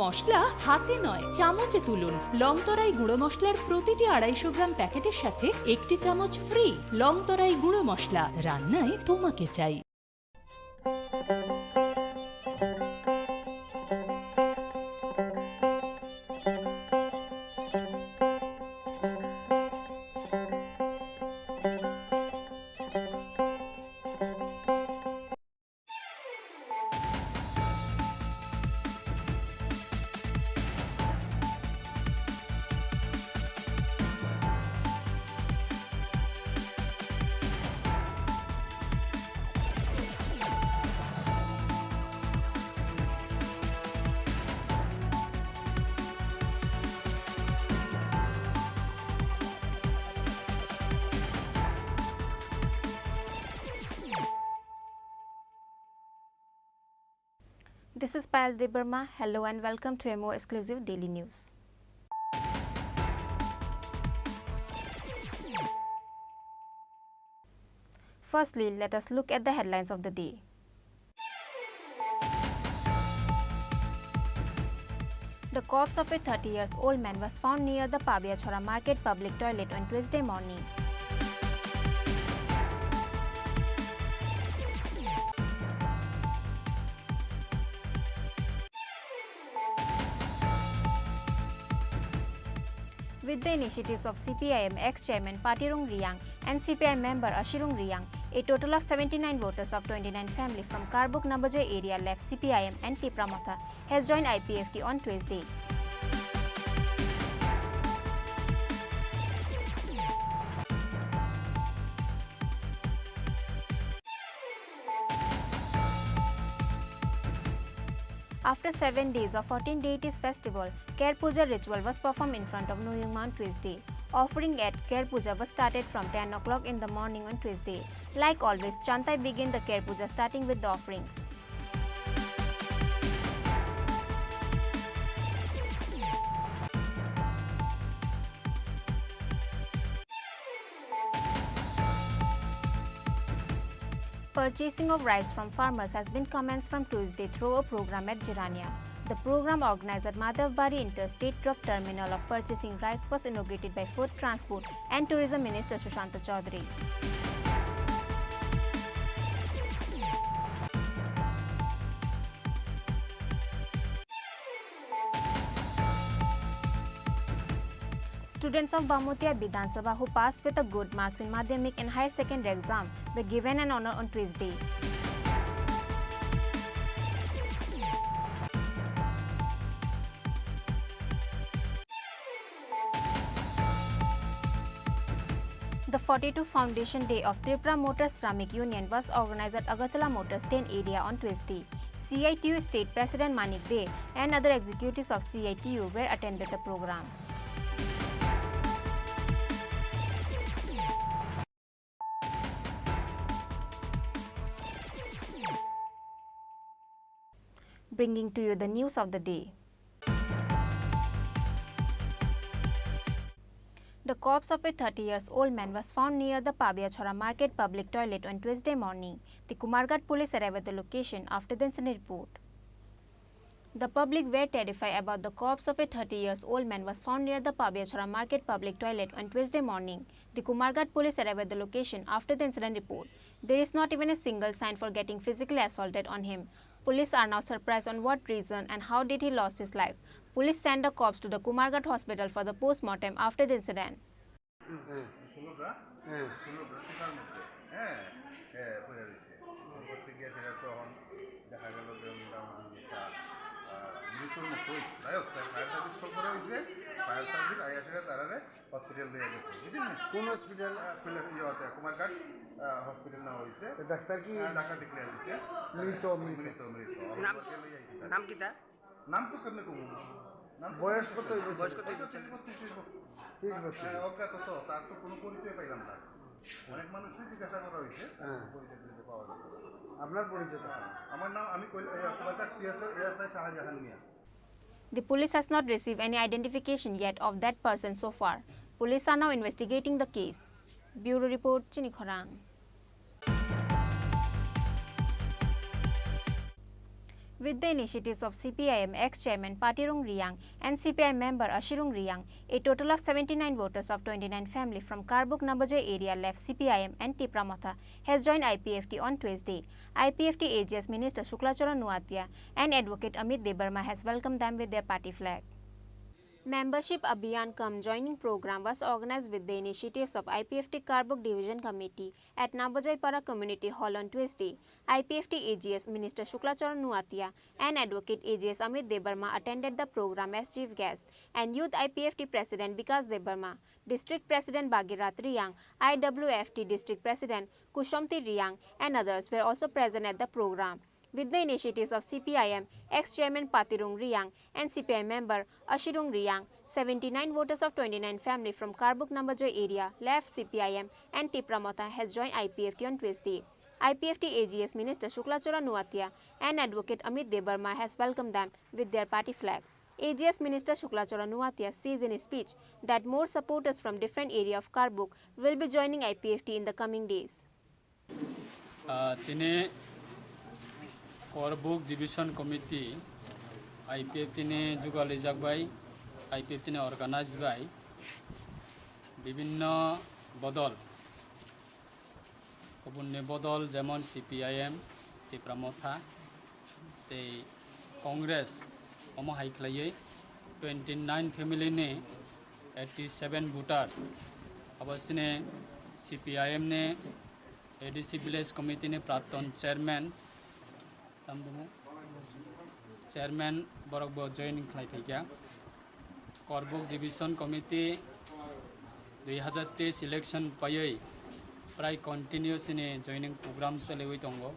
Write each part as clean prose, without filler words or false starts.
মশলা হাতে নয় চামচে তুলুন। লংতরাই গুঁড়ো মশলার প্রতিটি 250 গ্রাম প্যাকেটের সাথে 1টি চামচ ফ্রি। লংতরাই গুঁড়ো মশলা, রান্নায় তোমাকে চাই। This is Payal Debarma. Hello and welcome to a more exclusive daily news. Firstly, let us look at the headlines of the day. The corpse of a 30-year-old man was found near the Pabiachora Market public toilet on Tuesday morning. With the initiatives of CPIM ex-chairman Patirung Riang and CPI member Ashirung Riang, a total of 79 voters of 29 family from Karbuk Nabajoy area left CPIM and Tipramata has joined IPFT on Tuesday. After 7 days of 14 deities festival, Care Puja ritual was performed in front of Nuyung Mount Tuesday. Offering at Care Puja was started from 10 o'clock in the morning on Tuesday. Like always, Chantai began the Care Puja starting with the offerings. Purchasing of rice from farmers has been commenced from Tuesday through a program at Jirania. The program organized at Madhavbari Interstate Truck Terminal of purchasing rice was inaugurated by Food Transport and Tourism Minister Sushanta Chaudhary. Students of Bamotia Bidhan Sabha who passed with a good marks in Madhyamik and Higher Secondary exam were given an honor on Tuesday. The 42 Foundation Day of Tripura Motor Shramik Union was organized at Agartala Motor Stand area on Tuesday. CITU State President Manik De and other executives of CITU were attended the program. Bringing to you the news of the day. The corpse of a 30-year-old man was found near the Pabiachora Market public toilet on Tuesday morning. The Kumarghat police arrived at the location after the incident report. The public were terrified about the corpse of a 30-year-old man was found near the Pabiachora Market public toilet on Tuesday morning. The Kumarghat police arrived at the location after the incident report. There is not even a single sign for getting physically assaulted on him. Police are now surprised on what reason and how did he lost his life. Police sent the corpse to the Kumarghat hospital for the post-mortem after the incident. বয়স কত বয়স কত 30 বছর ওকে তো তার তো কোনো পরিচয় পাইলাম না অনেক মানুষই জিজ্ঞাসা করা হয়েছে পরিচয় দিতে পাওয়া যাবে আপনার পরিচয়টা আমার নাম আমি Kumarghat PSI SI Shahjahan Mia The police has not received any identification yet of that person so far. Police are now investigating the case. Bureau report, Chini Khorang. With the initiatives of CPIM ex-chairman Patirung Riang and CPI member Ashirung Riang, a total of 79 voters of 29 family from Karbuk Nabajoy area left CPIM and Tipramotha has joined IPFT on Tuesday. IPFT AGS Minister Shuklachara Nuatia and Advocate Amit Debarma has welcomed them with their party flag. Membership Abhiyan Come Joining program was organized with the initiatives of IPFT Karbuk Division Committee at Nabajoypara Community Hall on Tuesday. IPFT AGS Minister Shuklachara Nuatia and Advocate AGS Amit Debarma attended the program as chief guest, and Youth IPFT President Vikas Debarma, District President Bhagirat Riang, IWFT District President Kushamti Riang and others were also present at the program. With the initiatives of CPIM ex-chairman Patirung Riang and CPI member Ashirung Riang, 79 voters of 29 family from Karbuk Nabajoy area left CPIM and Tipramotha has joined IPFT on Tuesday. IPFT AGS Minister Shuklachara Nuatia and Advocate Amit Debarma has welcomed them with their party flag. AGS Minister Shuklachara Nuatia says in his speech that more supporters from different areas of Karbuk will be joining IPFT in the coming days. Karbuk Division Committee IPFT ने जुगाली जागबाई IPFT ने organize by विभिन्न बदल कबुन्ने बदल जेमन CPIM Tipramotha ते Congress Amo हाइक्लाये 29 family ने 87 voters अबस्ने CPIM ने ADC Village Committee ने प्राक्तन chairman borok joining khlai thaikia Karbuk Division Committee 2023 election payai prai continuous in joining program chalewai tongo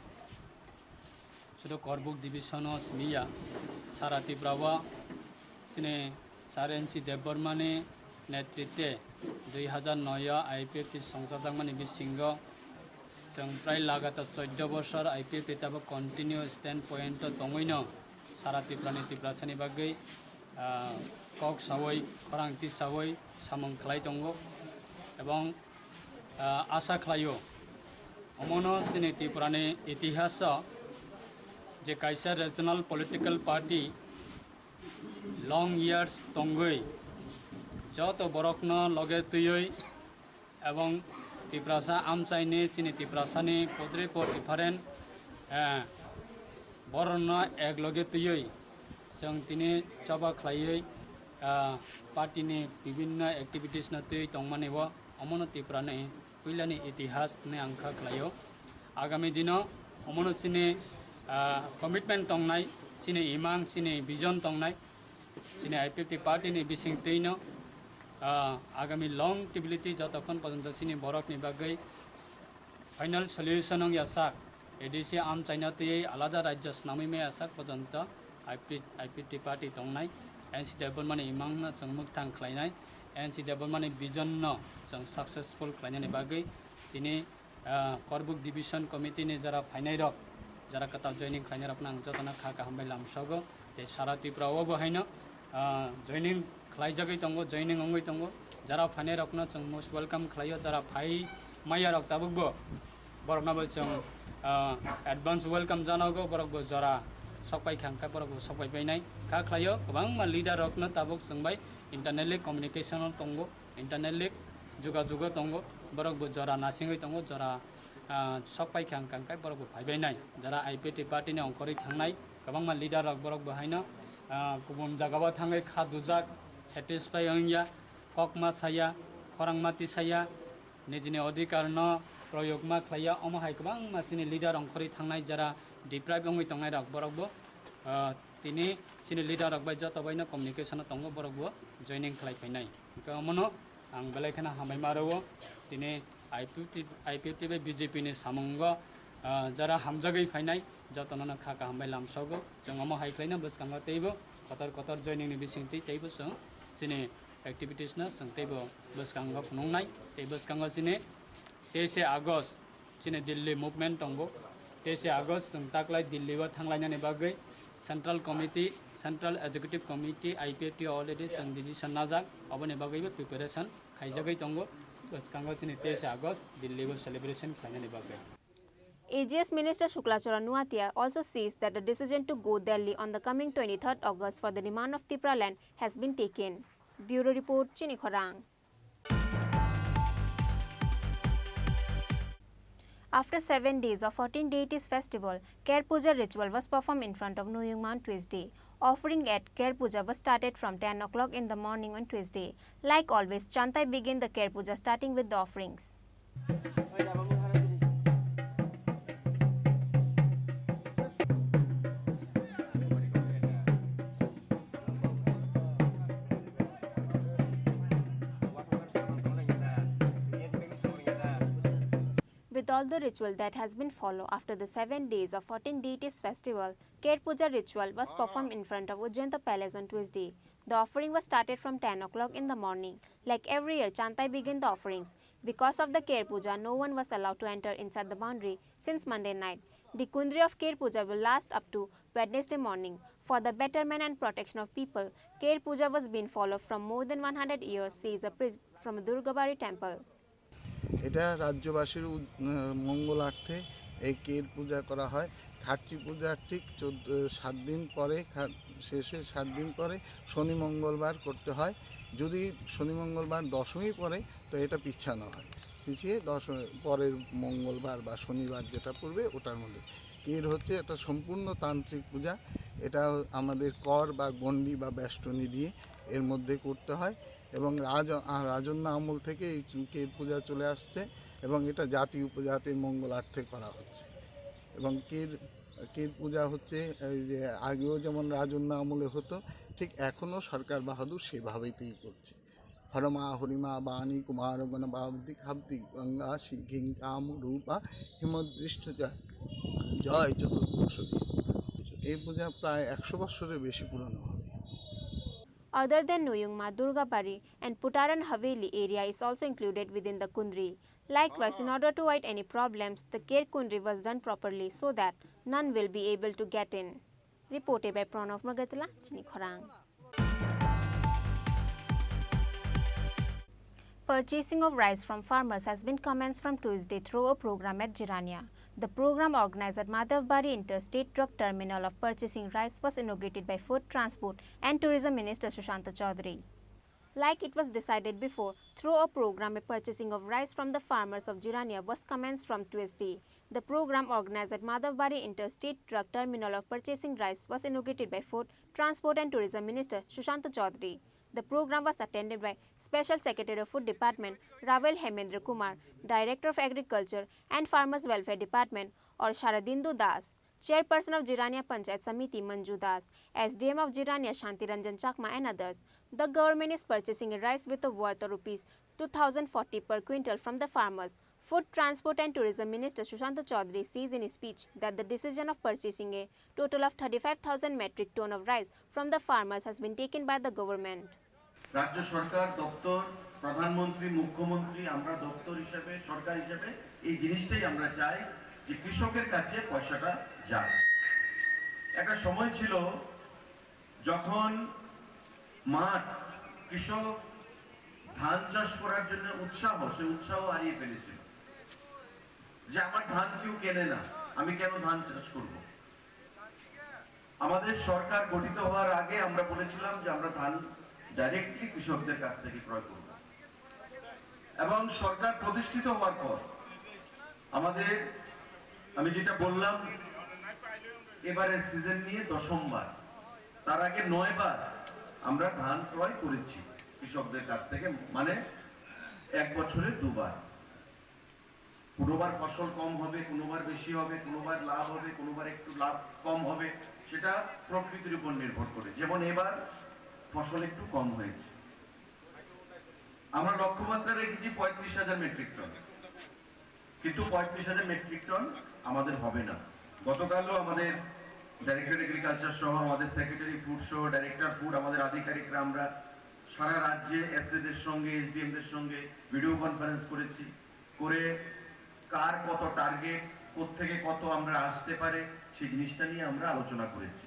sudo Karbuk Division os miya sarati brawa sine sarensi debarma ne netritwe 2009 IPFT songchajangmani bisingo जों प्राय लगातार 14 बोसोर IPFT ताबो continue stand point दङैनो सारा तिप्रानि तिप्रासानि बागै कक सावै खरांथि सावै सामं खलाय दंगो एवं आशा खलायो अमनो सिनि त्रिपुरानि इतिहास जे कायसा regional political party long years दंगै जत बरकनो लगे तुयै एवं Tiprasa amsaini sini tiprasani podre por different borona egloge tuyoi jong tini chaba khlaioi party ni bibhinna activities na tui tongmani bo amono tiprani puilani itihas ne angkha khlaio agami dino amono sini commitment tongnai sini imang sini vision tongnai sini IPFT party ni bising tuino आगामी lung टिबिलिटी जतखन पर्यंत सिनी बरक नि बागै final solution ang yasak ADC आम China तै आलादा राज्य स्नामिमे याsak पर्यंत IPFT पार्टी दंनाय एनसि डेभलपमेन्ट इमांना जों मुक्तां खलायनाय एनसि डेभलपमेन्ट विजन न जों सक्सेसफुल खलायनायनि बागै दिनै Karbuk Division Committee नि जरा फाइनाय रक जरा कता जॉइनिंग खलायनाय रकना जतना खाका हामबाय लामसगो ते सारा त्रिपुराव बहायनो जॉइनिंग खलायजागै दंगो जॉइनिंग अंगै दंगो जरा फाइनाय रकना जों मोस्ट वेलकम खलायो जरा फाइ माया रक ताबो बरकनाबो जों एडवांस वेलकम जानांगौ बरकबो जरा सकबाय खांका बरकबो सकबाय बायनाय खा खलायो गोबां मा लीडर रकना ताबो जोंबाय इंटरनेटली कम्युनिकेशन दंगो इंटरनेटली जुगाजुग दंगो बरकबो जरा नासिङै दंगो जरा सकबाय खांका बरकबो फायबायनाय जरा IPFT पार्टी नि अंकरै थांनाय गोबां मा लीडर रक बरकबो हायनो गुबुन जागाबा थाङै खादुजाक satisfy angya kokma saya khorangmati saya nijini अधिकार न प्रयोगमा खलाया अमा हाय गोबां मासिनि लीडर अंकरै थांनाय जरा डिप्राइभ अंगै तंनाय रक बरकबो तिनि सिनि लीडर रक बाय जतबायनो कम्युनिकेशन तंगो बरकबो जॉइनिंग खलाय फैनाय गमनो आं बेलायखाना हामाय मारवो तिनि IPFT बे बीजेपी नि सामंग जरा हामजागै फैनाय जतननो खाका हामबाय लामसगो जों अमा हायख्लायनो बसखांगा तैबो कतर जॉइनिंग नि बिसिंति तैबो जों सिनि एक्टिविटीज ना जों तैबो बसखांगा फुनंनाय तै बसखांगा सिनि 23 आगस्ट सिनि दिल्ली मुभमेंट दंगो 23 आगस्ट जों ताकलाय दिल्लीवा थांलायनानै बागै central committee central executive committee IPFT already जों डिसिजन नाजाक अबनि बागैबो प्रिपरेशन खायजागै दंगो बसखांगा सिनि 23 आगस्ट दिल्लीवा सेलिब्रेशन खायनानै बागै AGS Minister Shuklachara Nuatia also says that the decision to go Delhi on the coming 23rd August for the demand of Tripura land has been taken. Bureau Report, Chini Khorang. After 7 days of 14 deities festival, Care Puja ritual was performed in front of Noyungma on Tuesday. Offering at Care Puja was started from 10 o'clock in the morning on Tuesday. Like always, Chantai began the Care Puja starting with the offerings. With all the ritual that has been followed after the 7 days of 14 deities festival, Care Puja ritual was performed in front of Ujjanta Palace on Tuesday. The offering was started from 10 o'clock in the morning. Like every year, Chantai began the offerings. Because of the Care Puja, no one was allowed to enter inside the boundary since Monday night. The Kundri of Care Puja will last up to Wednesday morning. For the betterment and protection of people, Care Puja was being followed from more than 100 years, says a priest from Durgabari temple. এটা রাজ্যবাসীর মঙ্গলার্থে এই কের পূজা করা হয়। খার্চি পূজার ঠিক 7 দিন পরে, শেষে 7 দিন পরে শনি মঙ্গলবার করতে হয়। যদি শনি মঙ্গলবার দশমী পড়ে তো এটা পিছানো হয়, পিছিয়ে পরের মঙ্গলবার বা শনিবার যেটা পড়বে ওটার মধ্যে। কের হচ্ছে একটা সম্পূর্ণ তান্ত্রিক পূজা। এটা আমাদের কর বা গণ্ডি বা বেষ্টনী দিয়ে এর মধ্যে করতে হয় এবং রাজন্য আমল থেকে এই কের পূজা চলে আসছে এবং এটা জাতি উপজাতির মঙ্গলার্থে করা হচ্ছে। এবং কের পূজা হচ্ছে যে আগেও যেমন রাজন্য আমলে হতো, ঠিক এখনও সরকার বাহাদুর সেভাবেই করছে। হরমা হরিমা বাণী কুমার গণ বাবদি খাবদি গঙ্গা শিঘিং কাম রূপা হিমদৃষ্ট জয় চতুর্দশী। এই পূজা প্রায় 100 বছরের বেশি পুরনো হবে। Other than Noyungma, Durgabari and Putaran Haveli area is also included within the Kundri. Likewise, in order to avoid any problems, the Care Kundri was done properly so that none will be able to get in. Reported by Pranav Magatala, Chini Khorang. Purchasing of rice from farmers has been commenced from Tuesday through a program at Jirania. The program organized at Madhavbari Interstate Truck Terminal of Purchasing Rice was inaugurated by Food Transport and Tourism Minister Sushanta Chaudhary. Like it was decided before, through a program a purchasing of rice from the farmers of Jirania was commenced from Tuesday. The program organized at Madhavbari Interstate Truck Terminal of Purchasing Rice was inaugurated by Food Transport and Tourism Minister Sushanta Chaudhary. The program was attended by Special Secretary of Food Department Ravel Hemendra Kumar, Director of Agriculture and Farmers Welfare Department or Sharadindu Das, Chairperson of Jirania Panchayat Samiti Manju Das, SDM of Jirania Shanti Ranjan Chakma and others. The government is purchasing a rice with a worth of rupees 2040 per quintal from the farmers. Food Transport and Tourism Minister Sushanta Chaudhary says in his speech that the decision of purchasing a total of 35,000 metric ton of rice from the farmers has been taken by the government. রাজ্য সরকার দপ্তর, প্রধানমন্ত্রী, মুখ্যমন্ত্রী, আমরা দপ্তর হিসেবে, সরকার হিসেবে এই জিনিসটাই আমরা চাই যে কৃষকের কাছে পয়সাটা যায়। একটা সময় ছিল যখন মাঠ কৃষক ধান চাষ করার জন্য সে উৎসাহ হারিয়ে ফেলেছিল, যে আমার ধান কেউ কেনে না, আমি কেন ধান চাষ করব। আমাদের সরকার গঠিত হওয়ার আগে আমরা বলেছিলাম যে আমরা ধান ডাইরেক্টলি কৃষকদের কাছ থেকে ক্রয় করব, এবং সরকার প্রতিষ্ঠিত হওয়ার পর আমাদের, আমি যেটা বললাম, এবারের সিজন নিয়ে 10ম বার, তার আগে 9 বার আমরা ধান ক্রয় করেছি কৃষকদের কাছ থেকে, মানে 1 বছরে 2 বার। কোনোবার ফসল কম হবে, কোনোবার বেশি হবে, কোনোবার লাভ হবে, কোনোবার একটু লাভ কম হবে, সেটা প্রকৃতির উপর নির্ভর করে। যেমন এবার ফসল একটু কম হয়েছে, আমরা লক্ষ্যমাত্রা রেখেছি 35,000 মেট্রিক টন, কিন্তু 35,000 মেট্রিক টন আমাদের হবে না। গতকালও আমাদের ডাইরেক্টর এগ্রিকালচার সহ, আমাদের সেক্রেটারি ফুড সহ, ডাইরেক্টর ফুড, আমাদের আধিকারিকরা আমরা সারা রাজ্যে এসএদের সঙ্গে, এসডিএমদের সঙ্গে ভিডিও কনফারেন্স করেছি, করে কার কত টার্গেট, কোত্থেকে কত আমরা আসতে পারে সেই জিনিসটা নিয়ে আমরা আলোচনা করেছি।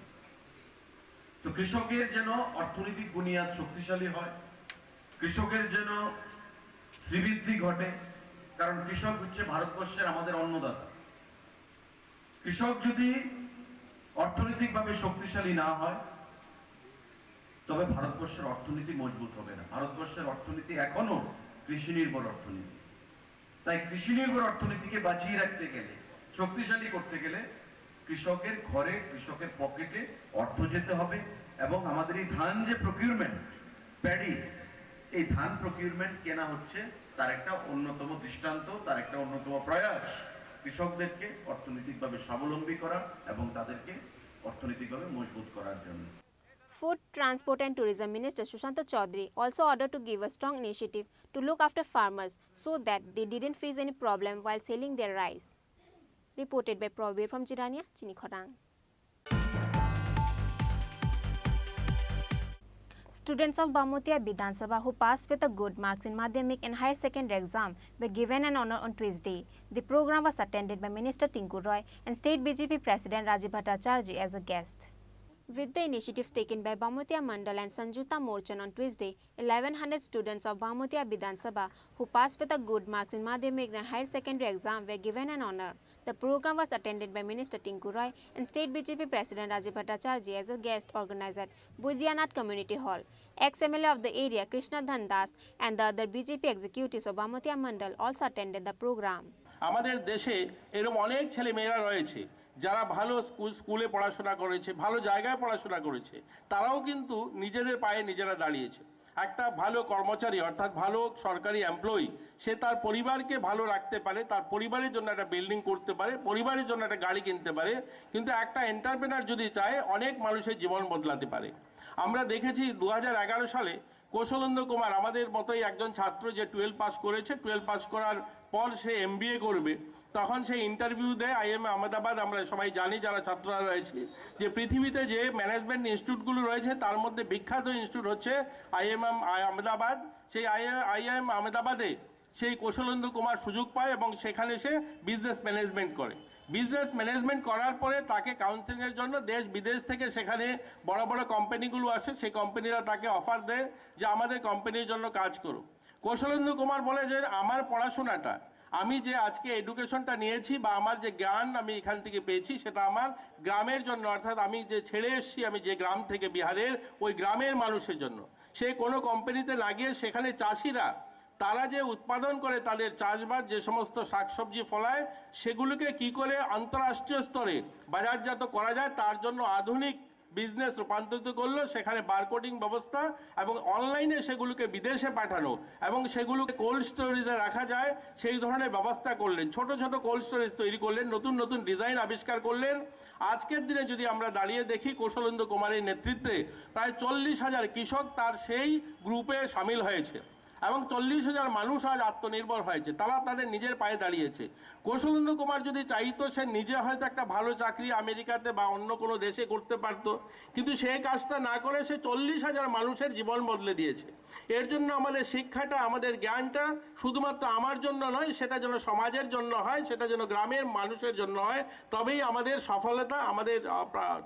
তো কৃষকের যেন অর্থনৈতিক বুনিয়াদ শক্তিশালী হয়, কৃষকের যেন শ্রীবৃদ্ধি ঘটে, কারণ কৃষক হচ্ছে ভারতবর্ষের আমাদের অন্নদাতা। কৃষক যদি অর্থনৈতিকভাবে শক্তিশালী না হয় তবে ভারতবর্ষের অর্থনীতি মজবুত হবে না। ভারতবর্ষের অর্থনীতি এখনো কৃষি নির্ভর অর্থনীতি। তাই কৃষি নির্ভর অর্থনীতিকে বাঁচিয়ে রাখতে গেলে, শক্তিশালী করতে গেলে কৃষকের ঘরে, কৃষকের পকেটে অর্থ যেতে হবে। এবং আমাদের এই ধান যে প্রকিউরমেন্ট, প্যাডি, এই ধান প্রকিউরমেন্ট কেনা হচ্ছে তার একটা অন্যতম দৃষ্টান্ত, তার একটা অন্যতম প্রয়াস কৃষকদেরকে অর্থনৈতিকভাবে স্বাবলম্বী করা এবং তাদেরকে অর্থনৈতিকভাবে মজবুত করার জন্য। Food, Transport and Tourism Minister Sushanta Chaudhary also ordered to give a strong initiative to look after farmers so that they didn't face any problem while selling their rice. Reported by Probir from Jirania, Chini Khorang. Students of Bamotia Bidhan Sabha who passed with a good marks in Madhyamik and Higher Secondary exam were given an honor on Tuesday. The program was attended by Minister Tinku Roy and State BJP President Rajiv Bhattacharjee as a guest. With the initiatives taken by Bamotia Mandal and Sanjuta Morchan on Tuesday, 1100 students of Bamotia Bidhan Sabha who passed with a good marks in Madhyamik and Higher Secondary exam were given an honor. The program was attended by Minister Tinku Roy and State BJP President Rajiv Bhattacharjee as a guest organizer at Budianath Community Hall. Ex-MLA of the area Krishna Dhandas and the other BJP executives of Bamotia Mandal also attended the program. আমাদের দেশে এরকম অনেক ছেলে মেয়েরা রয়েছে যারা ভালো স্কুলে পড়াশোনা করেছে, ভালো জায়গায় পড়াশোনা করেছে, তারাও কিন্তু নিজেদের পায়ে নিজেরা দাঁড়িয়েছে। একটা ভালো কর্মচারী অর্থাৎ ভালো সরকারি এমপ্লয়ি সে তার পরিবারকে ভালো রাখতে পারে, তার পরিবারের জন্য একটা বিল্ডিং করতে পারে, পরিবারের জন্য একটা গাড়ি কিনতে পারে, কিন্তু একটা এন্টারপ্রেনার যদি চায় অনেক মানুষের জীবন বদলাতে পারে। আমরা দেখেছি 2011 সালে কৌশলেন্দ্র কুমার আমাদের মতোই একজন ছাত্র যে 12 পাস করেছে, 12 পাস করার পর সে MBA করবে, তখন সে ইন্টারভিউ দেয় IIM আহমেদাবাদ। আমরা সবাই জানি যারা ছাত্ররা রয়েছে যে পৃথিবীতে যে ম্যানেজমেন্ট ইনস্টিটিউটগুলো রয়েছে তার মধ্যে বিখ্যাত ইনস্টিটিউট হচ্ছে IIM আহমেদাবাদ। সেই IIM আহমেদাবাদে সেই কৌশলেন্দ্র কুমার সুযোগ পায় এবং সেখানে সে বিজনেস ম্যানেজমেন্ট করে। বিজনেস ম্যানেজমেন্ট করার পরে তাকে কাউন্সেলিংয়ের জন্য দেশ বিদেশ থেকে সেখানে বড় বড় কোম্পানিগুলো আসে, সেই কোম্পানিরা তাকে অফার দেয় যে আমাদের কোম্পানির জন্য কাজ করো। কৌশলেন্দ্র কুমার বলে যে আমার পড়াশোনাটা, আমি যে আজকে এডুকেশনটা নিয়েছি বা আমার যে জ্ঞান আমি এখান থেকে পেয়েছি সেটা আমার গ্রামের জন্য, অর্থাৎ আমি যে ছেড়ে এসেছি আমি যে গ্রাম থেকে বিহারের, ওই গ্রামের মানুষের জন্য। সে কোনো কোম্পানিতে না গিয়ে সেখানে চাষিরা তারা যে উৎপাদন করে তাদের চাষবাস যে সমস্ত শাকসবজি ফলায় সেগুলোকে কি করে আন্তঃরাষ্ট্রীয় স্তরে বাজারজাত করা যায় তার জন্য আধুনিক বিজনেস রূপান্তরিত করলো। সেখানে বারকোডিং ব্যবস্থা এবং অনলাইনে সেগুলোকে বিদেশে পাঠানো এবং সেগুলোকে কোল্ড স্টোরেজে রাখা যায় সেই ধরনের ব্যবস্থা করলেন। ছোট ছোট কোল্ড স্টোরেজ তৈরি করলেন, নতুন নতুন ডিজাইন আবিষ্কার করলেন। আজকের দিনে যদি আমরা দাঁড়িয়ে দেখি কৌশলেন্দ্র কুমারের নেতৃত্বে প্রায় 40,000 কৃষক তার সেই গ্রুপে সামিল হয়েছে এবং 40,000 মানুষ আজ আত্মনির্ভর হয়েছে, তারা তাদের নিজের পায়ে দাঁড়িয়েছে। কৌশলেন্দ্র কুমার যদি চাইতো সে নিজে হয়তো একটা ভালো চাকরি আমেরিকাতে বা অন্য কোনো দেশে করতে পারত, কিন্তু সেই কাজটা না করে সে 40,000 মানুষের জীবন বদলে দিয়েছে। এর জন্য আমাদের শিক্ষাটা, আমাদের জ্ঞানটা শুধুমাত্র আমার জন্য নয়, সেটা যেন সমাজের জন্য হয়, সেটা যেন গ্রামের মানুষের জন্য হয়, তবেই আমাদের সফলতা। আমাদের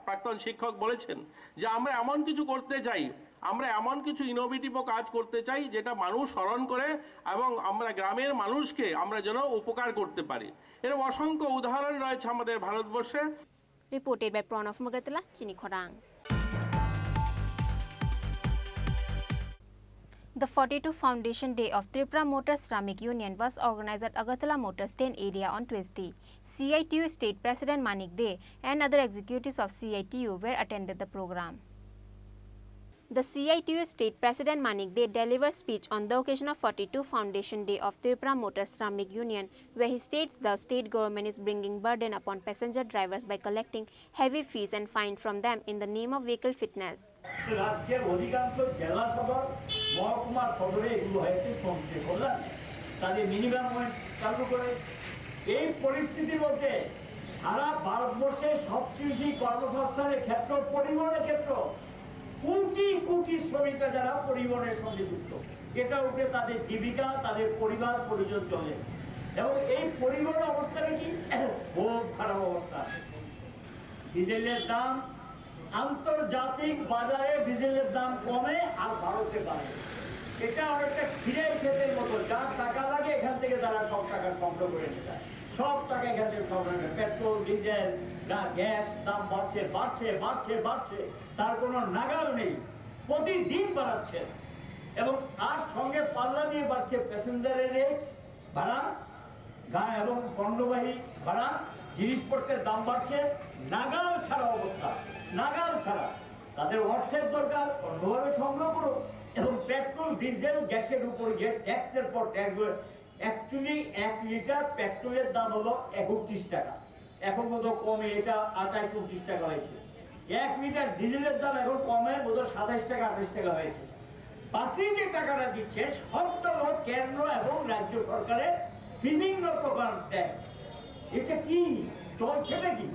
প্রাক্তন শিক্ষক বলেছেন যে আমরা এমন কিছু করতে চাই, আমরা এমন কিছু ইনোভেটিভ কাজ করতে চাই যেটা মানুষ স্মরণ করে এবং আমরা গ্রামের মানুষকে আমরা যেন উপকার করতে পারি। এরকম অসংখ্য উদাহরণ রয়েছে আমাদের ভারতবর্ষে। Reported by Pranav Mugatala, Chini Khorang. The 42 Foundation Day of Tripura Motor Shramik Union was organized at Agartala Motor Stand area on Tuesday. CITU State President Manik Dey and other executives of CITU were attended the program. The CITU State President Manik Dey delivered speech on the occasion of 42 Foundation Day of Tripura Motor Shramik Union, where he states the state government is bringing burden upon passenger drivers by collecting heavy fees and fine from them in the name of vehicle fitness. রাজ্যের অধিকাংশ জেলা সদর মহকুমা সদরে এগুলো হয়েছে শ্রমিকদের কল্যাণ, তাদের মিনিমাম ওয়েজ চালু করে। এই পরিস্থিতির মধ্যে সারা ভারতবর্ষে সবচেয়ে বেশি কর্মসংস্থানের ক্ষেত্র, পরিবহনের ক্ষেত্র, কোটি কোটি শ্রমিকরা যারা পরিবহনের সঙ্গে যুক্ত, এটা উপরে তাদের জীবিকা, তাদের পরিবার পরিজন চলে। এবং এই পরিবহন অবস্থাটা কি খুব খারাপ অবস্থা। ডিজেলের দাম, আন্তর্জাতিক বাজারে ডিজেলের দাম কমে আর ভারতে বাড়ে। এটা অনেকটা খিরে ক্ষেতের মতো, যার টাকা লাগে এখান থেকে তারা সব টাকা সংগ্রহ করে নিতে চায়, সব টাকা এখান থেকে সংগ্রহ করে। পেট্রোল, ডিজেল, গ্যাস দাম বাড়ছে বাড়ছে বাড়ছে বাড়ছে, তার কোনো নাগাল নেই, প্রতিদিন বাড়াচ্ছে। এবং তার সঙ্গে পাল্লা দিয়ে বাড়ছে প্যাসেঞ্জারের রেট, ভাড়া এবং পণ্যবাহী ভাড়া, জিনিসপত্রের দাম বাড়ছে, নাগাল ছাড়া অবস্থা, নাগাল ছাড়া। তাদের অর্থের দরকার, অন্যভাবে সংগ্রহ করো। এবং পেট্রোল, ডিজেল, গ্যাসের উপর গিয়ে ট্যাক্সের পর ট্যাক্স। অ্যাকচুয়ালি 1 লিটার পেট্রোলের দাম হলো 31 টাকা, এখন বোধ কমে এটা 28-29 টাকা হয়েছে। 1 লিটার ডিজেলের দাম এখন কমে বোধ 27 টাকা 28 টাকা হয়েছে। বাকি যে টাকাটা দিচ্ছে সবটা হলো কেন্দ্র এবং রাজ্য সরকারের বিভিন্ন প্রকার ট্যাক্স। এটা কি চলছে নাকি?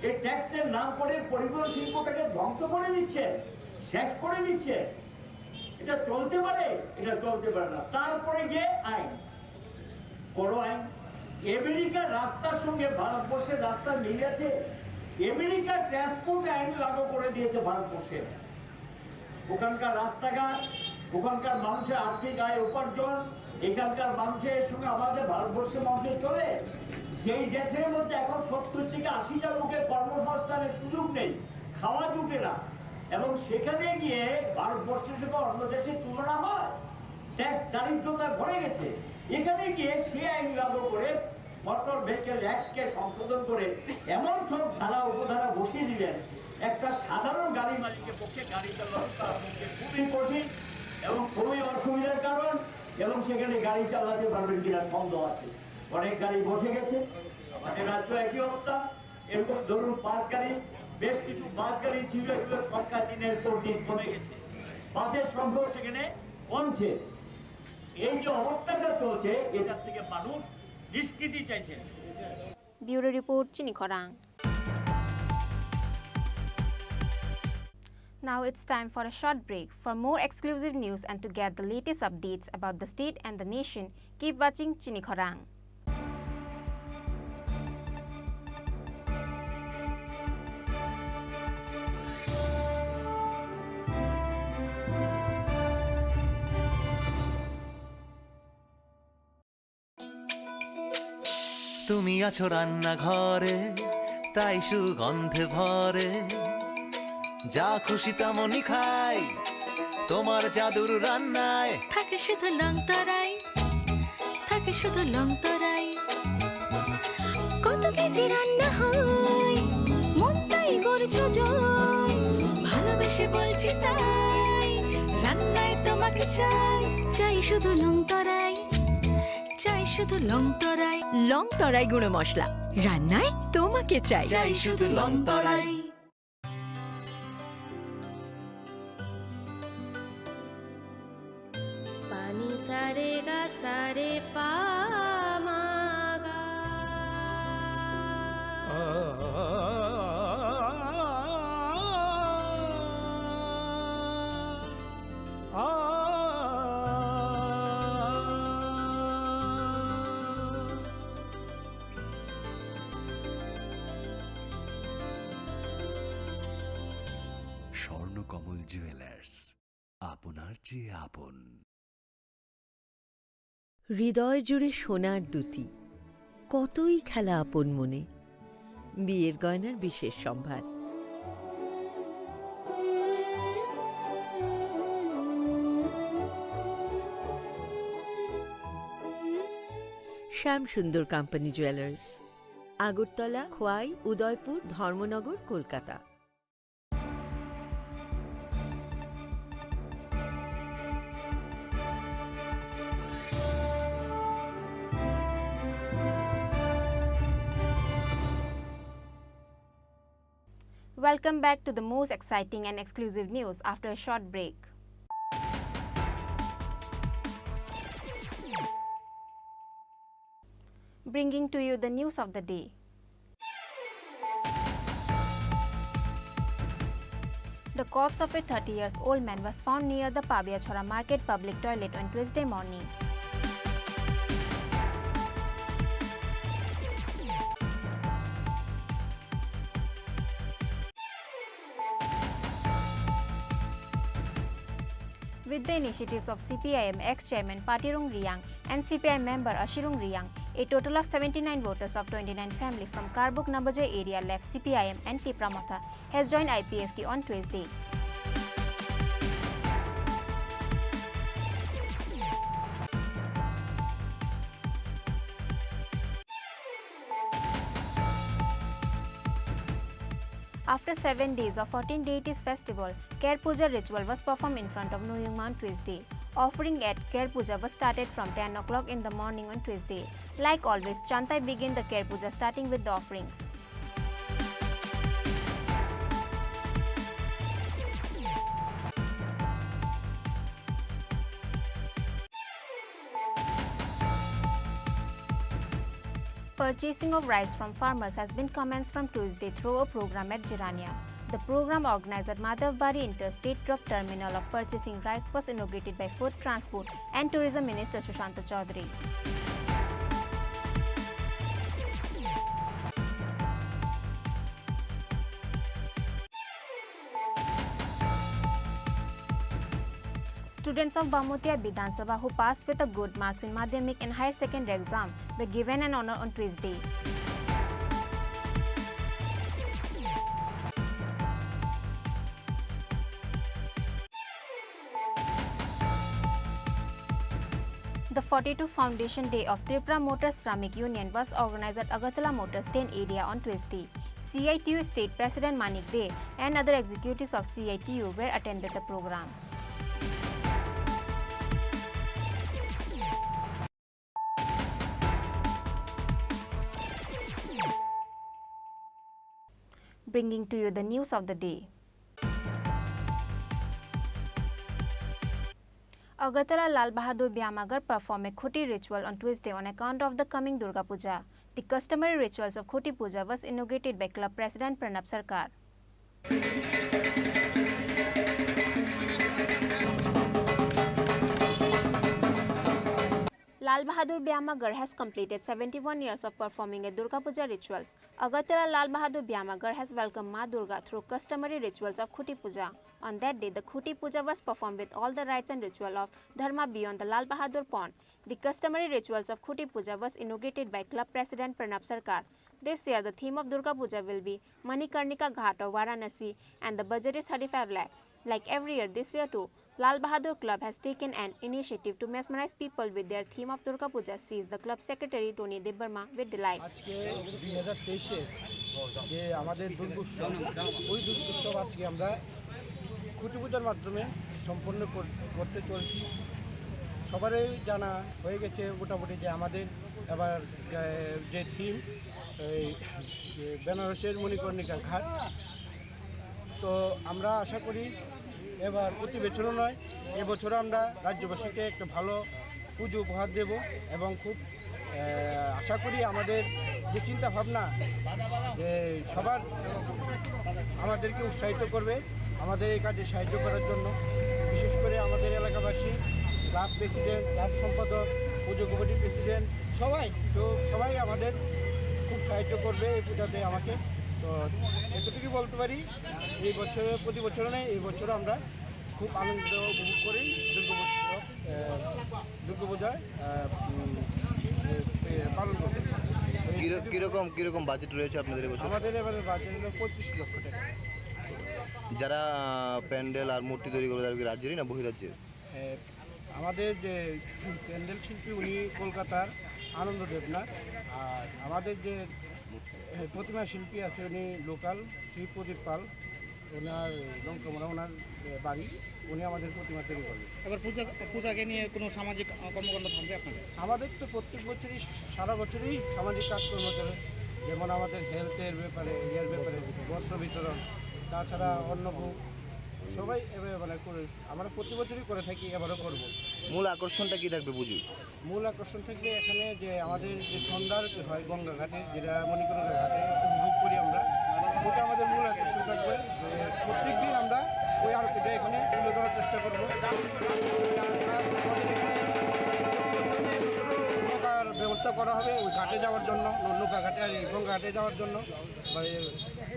এই ট্যাক্সের নাম করে পরিবহন শিল্পটাকে ধ্বংস করে দিচ্ছে, শেষ করে দিচ্ছে। এটা চলতে পারে? এটা চলতে পারে না। তারপরে গিয়ে আইন, বড় আইন। আমেরিকার রাস্তার সঙ্গে ভারতবর্ষের রাস্তা মিল আছে। আমেরিকা ট্রান্সপোর্ট আইন লাগু করে দিয়েছে ভারতবর্ষে। ওখানকার রাস্তাঘাট, ওখানকার মানুষের আর্থিক আয় উপার্জন, এখানকার মানুষের সঙ্গে আমাদের ভারতবর্ষের মানুষের চলে। যেই দেশের মধ্যে এখন 70 থেকে 80টা লোকের কর্মসংস্থানের সুযোগ নেই, খাওয়া জুটে না, এবং সেখানে গিয়ে ভারতবর্ষের সঙ্গে অন্য দেশের তুলনা হয়, ট্যাক্স দারিদ্রতা ভরে গেছে। এখানে গিয়ে সে আইন লাগু করে মোটর ভেহিকেল অ্যাক্টকে সংশোধন করে এমন সব ধারা উপধারা বসিয়ে দিলেন, একটা সাধারণ গাড়ি মালিকের পক্ষে গাড়ি চালানো তার পক্ষে খুবই কঠিন এবং খুবই অসুবিধার কারণ। এবং সেখানে গাড়ি চালাতে পারবেন কিনা সন্দেহ আছে। অনেক গাড়ি বসে গেছে, আমাদের রাজ্য একই অবস্থা। এরকম ধরুন বাস গাড়ি, বেশ কিছু বাস গাড়ি ছিল, এগুলো সরকার দিনের পর দিন কমে গেছে, বাসের সংখ্যাও সেখানে কমছে। এই যে অবস্থাটা চলছে, এটার থেকে মানুষ নিষ্কৃতি চাইছে। ব্যুরো রিপোর্ট, চিনি খরাং। Now it's time for a short break. For more exclusive news and to get the latest updates about the state and the nation, keep watching Chini Khorang. তুমি আছো রান্নাঘরে, তাই সুগন্ধে ভরে, যা খুশি তেমনই খাই, তোমার জাদুর রান্নায় থাকে শুধু লং তরাই, থাকে শুধু লং তরাই। কত কেজি রান্না হয়, মন তাই করছো জয়, ভালোবেসে বলছি তাই, রান্নায় তোমাকে চাই, চাই শুধু লং তরাই, চাই শুধু লং তরাই। লং তরাই গুঁড়ো মশলা, রান্নায় তোমাকে চাই, চাই শুধু লং তরাই। পানি সারে গা সারে পা মা গা। স্বর্ণকমল জুয়েলার্স, আপনার চেয়ে আপন। হৃদয় জুড়ে সোনার দুটি, কতই খেলা আপন মনে, বিয়ের গয়নার বিশেষ সম্ভার। শ্যাম সুন্দর company jewellers, Agartala, Khowai, Udaipur, Dharmanagar, Kolkata. Welcome back to the most exciting and exclusive news after a short break. Bringing to you the news of the day. The corpse of a 30-year-old man was found near the Pabiachora Market public toilet on Tuesday morning. with the initiatives of CPIM ex-chairman Patirung Riang and CPI member Ashirung Riang, a total of 79 voters of 29 families from Karbuk Nabajoy area left CPIM and Tipramotha has joined IPFT on Tuesday. After 7 days of 14 deities festival, Care Puja ritual was performed in front of Nuyungma on Tuesday. Offering at Care Puja was started from 10 o'clock in the morning on Tuesday. Like always, Chantai began the Care Puja starting with the offerings. Purchasing of rice from farmers has been commenced from Tuesday through a program at Jirania. The program organized at Madhavbari Interstate Truck Terminal of purchasing rice was inaugurated by Food Transport and Tourism Minister Sushanta Chaudhary. Students of Bamutia Bidhan Sabha who passed with a good marks in Madhyamik and Higher Secondary exam were given an honor on Tuesday. The 42 Foundation Day of Tripura Motor Shramik Union was organized at Agartala Motor Stand area on Tuesday. CITU State President Manik De and other executives of CITU were attended the program. Bringing to you the news of the day. Agartala Lal Bahadur Byamagar performed a Khuti ritual on Tuesday on account of the coming Durga Puja. The customary rituals of Khuti Puja was inaugurated by Club President Pranab Sarkar. Lal Bahadur Byamagar has completed 71 years of performing a Durga Puja rituals. Agartala Lal Bahadur Byamagar has welcomed Ma Durga through customary rituals of Khuti Puja. On that day, the Khuti Puja was performed with all the rites and ritual of Dharma beyond the Lal Bahadur pond. The customary rituals of Khuti Puja was inaugurated by Club President Pranab Sarkar. This year, the theme of Durga Puja will be Manikarnika Ghat of Varanasi and the budget is 35 lakh. Like every year, this year too, Lal Bahadur Club has taken an initiative to mesmerize people with their theme of Durga Puja, says the club secretary Tony Debarma with delight. খুঁটি পূজার মাধ্যমে সম্পন্ন করতে চলছি সবারই জানা হয়ে গেছে মোটামুটি যে আমাদের এবার যে থিম বেনারসের মণিকর্ণিকা ঘাট তো আমরা আশা করি এবার প্রতি বছরও নয় এবছরও আমরা রাজ্যবাসীকে একটা ভালো পুজো উপহার দেব এবং খুব আশা করি আমাদের যে চিন্তা ভাবনা যে সবার আমাদেরকে উৎসাহিত করবে আমাদের এই কাজে সাহায্য করার জন্য বিশেষ করে আমাদের এলাকাবাসী ক্লাব প্রেসিডেন্ট ক্লাব সম্পাদক পুজো কমিটির প্রেসিডেন্ট সবাই আমাদের খুব সাহায্য করবে এই পূজাতে আমাকে তো এতটুকু বলতে পারি এই বছর প্রতি বছর নেই এই বছরও আমরা খুব আনন্দ উপভোগ করি দুর্গাপূজায় পালন করতে কিরকম বাজেট রয়েছে আপনাদের এবছর? আমাদের এবারে বাজেট হলো 25 লক্ষ টাকা। যারা প্যান্ডেল আর মূর্তি তৈরি করে তারা কি রাজ্যেরই না বহিরাজ্যের? আমাদের যে প্যান্ডেল শিল্পী উনি কলকাতার আনন্দ দেবনাথ আর আমাদের যে প্রতিমা শিল্পী আছে উনি লোকাল শ্রী প্রদীপ পাল ওনার লঙ্কমরা ওনার বাড়ি উনি আমাদের প্রতিমা তৈরি করবে। এবার পূজাকে নিয়ে কোনো সামাজিক কর্মকাণ্ড থাকবে আপনাদের? আমাদের তো প্রত্যেক বছরই সারা বছরই সামাজিক কাজকর্ম চলে যেমন আমাদের হেলথের ব্যাপারে বস্ত্র বিতরণ তাছাড়া অন্নভোগ সবাই এবার করে আমরা প্রতি বছরই করে থাকি এবারও করব। মূল আকর্ষণটা কি থাকবে পুজো? মূল আকর্ষণ থাকবে এখানে যে আমাদের যে সন্ধ্যার হয় গঙ্গা ঘাটে যেটা মণিকর্ণিকা ঘাটে উপভোগ করি আমরা ওটা আমাদের মূল আকর্ষণ থাকবে প্রত্যেক দিন আমরা ওই আরতিটা এখানে তুলে ধরার চেষ্টা করবো। নৌকার ব্যবস্থা করা হবে ওই ঘাটে যাওয়ার জন্য নৌকা ঘাটে আর গঙ্গা ঘাটে যাওয়ার জন্য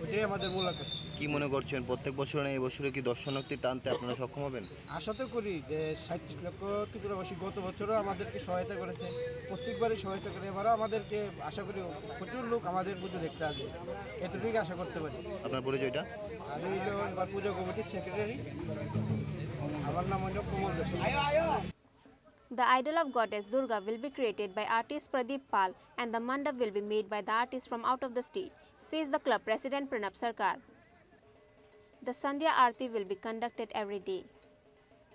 ওইটাই আমাদের মূল আকর্ষণ। কি মনে করছেন প্রত্যেক বছর না এবছরে কি দর্শনার্থী টানতে আপনারা সক্ষম হবেন? আশা তো করি যে 37 লক্ষ ত্রিপুরাবাসী গত বছরও আমাদেরকে সহায়তা করেছে, প্রত্যেকবারই সহায়তা করে, এবারও আমাদেরকে আশা করি প্রচুর লোক আমাদের পুজো দেখতে আসবে, এতটুকুই আশা করতে পারি। আপনার পরিচয়টা? আমি হলো এবার পুজো কমিটির সেক্রেটারি, আমার নাম হলো কমল Dutta. The idol of goddess Durga will be created by artist Pradeep Pal and the mandap will be made by the artist from out of the state, says the club president Pranab Sarkar. The Sandhya Aarti will be conducted every day.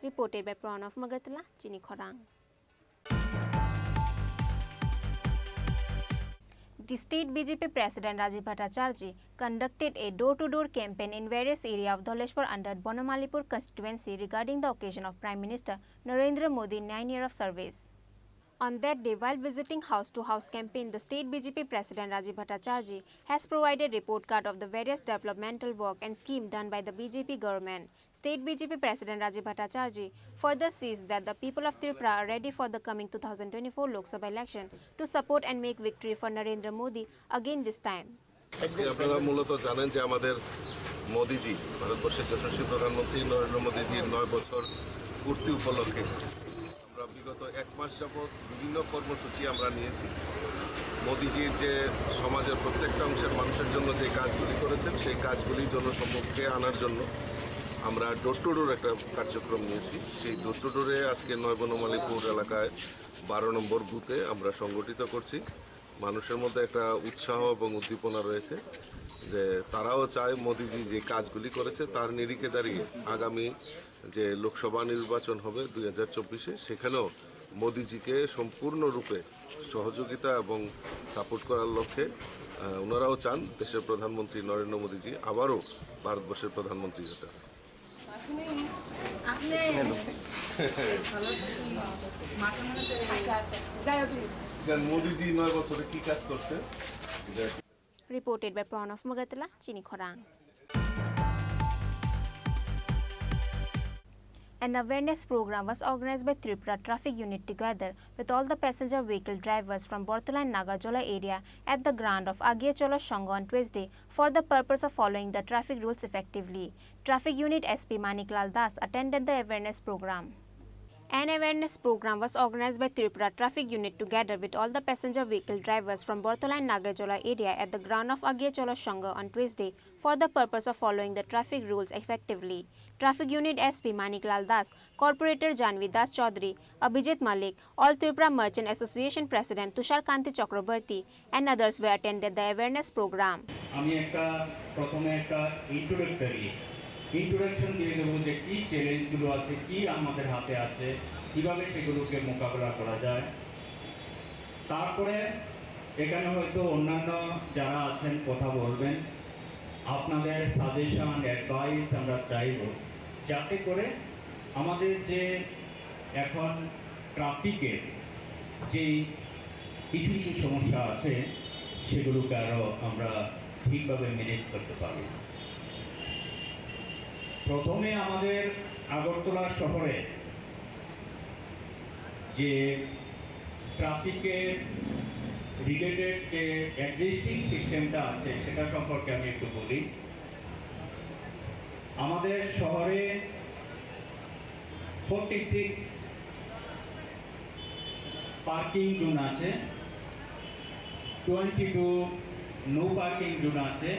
Reported by Pranav Magatala, Chini Khorang. The state BJP President Rajiv Bhattacharjee conducted a door-to-door campaign in various areas of Dholeshpur under Bonomalipur constituency regarding the occasion of Prime Minister Narendra Modi's 9 years of service. On that day, while visiting house-to-house campaign, the state BJP President Rajiv Bhattacharjee has provided report card of the various developmental work and scheme done by the BJP government. State BJP President Rajiv Bhattacharjee further says that the people of Tripura are ready for the coming 2024 Lok Sabha election to support and make victory for Narendra Modi again this time. আজকে আপনারা মূলত জানেন যে আমাদের মোদিজি, ভারতবর্ষের যশস্বী প্রধানমন্ত্রী নরেন্দ্র মোদিজির 9 বছর পূর্তি উপলক্ষে আমরা বিগত 1 মাস যাবৎ বিভিন্ন কর্মসূচি আমরা নিয়েছি। মোদিজির যে সমাজের প্রত্যেকটা অংশের মানুষের জন্য যে কাজগুলি করেছেন সেই কাজগুলি জনসম্মুখে আনার জন্য আমরা ডোর টু ডোর একটা কার্যক্রম নিয়েছি। সেই ডোর টু ডোরে আজকে বনমালীপুর এলাকায় 12 নম্বর বুথে আমরা সংগঠিত করছি। মানুষের মধ্যে একটা উৎসাহ এবং উদ্দীপনা রয়েছে যে তারাও চায় মোদিজি যে কাজগুলি করেছে তার নিরিখে দাঁড়িয়ে আগামী যে লোকসভা নির্বাচন হবে 2024-এ সেখানেও মোদিজিকে সম্পূর্ণরূপে সহযোগিতা এবং সাপোর্ট করার লক্ষ্যে ওনারাও চান দেশের প্রধানমন্ত্রী নরেন্দ্র মোদিজি আবারও ভারতবর্ষের প্রধানমন্ত্রী হতে। মোদিজি 9 বছরে কি কাজ করছে? Reported by Pranav Magatala, Chini Khorang. An awareness program was organized by Tripura Traffic Unit together with all the passenger vehicle drivers from Bortola and Nagarjola area at the ground of Agiachola Shongo on Tuesday for the purpose of following the traffic rules effectively. Traffic Unit SP Maniklal Das attended the awareness program. An awareness program was organized by Tripura Traffic Unit together with all the passenger vehicle drivers from Bortola and Nagarjola area at the ground of Agiachola Shongo on Tuesday for the purpose of following the traffic rules effectively. Traffic Unit SP Maniklal Das, Corporator Janvi Das Chaudhary, Abhijit Malik, All Tripura Merchant Association President Tushar Kanti Chakraborty and others were attended the awareness program. আমি প্রথমে একটা introduction দিয়ে দেবো যে কি চ্যালেঞ্জগুলো আছে, কি আমাদের হাতে আছে, কিভাবে সেগুলোকে মোকাবেলা করা যায়। তারপরে এখানে হয়তো অন্যান্য যারা আছেন কথা বলবেন, আপনাদের সাজেশন অ্যাডভাইস আমরা চাইব যাতে করে আমাদের যে এখন ট্রাফিকের যে কিছু কিছু সমস্যা আছে সেগুলোকে আরও আমরা ঠিকভাবে ম্যানেজ করতে পারি। প্রথমে আমাদের আগরতলা শহরে যে ট্রাফিকের রিলেটেড যে এক্সিস্টিং সিস্টেমটা আছে সেটা সম্পর্কে আমি একটু বলি। আমাদের শহরে 46 পার্কিং জোন আছে, 22 নো পার্কিং জোন আছে,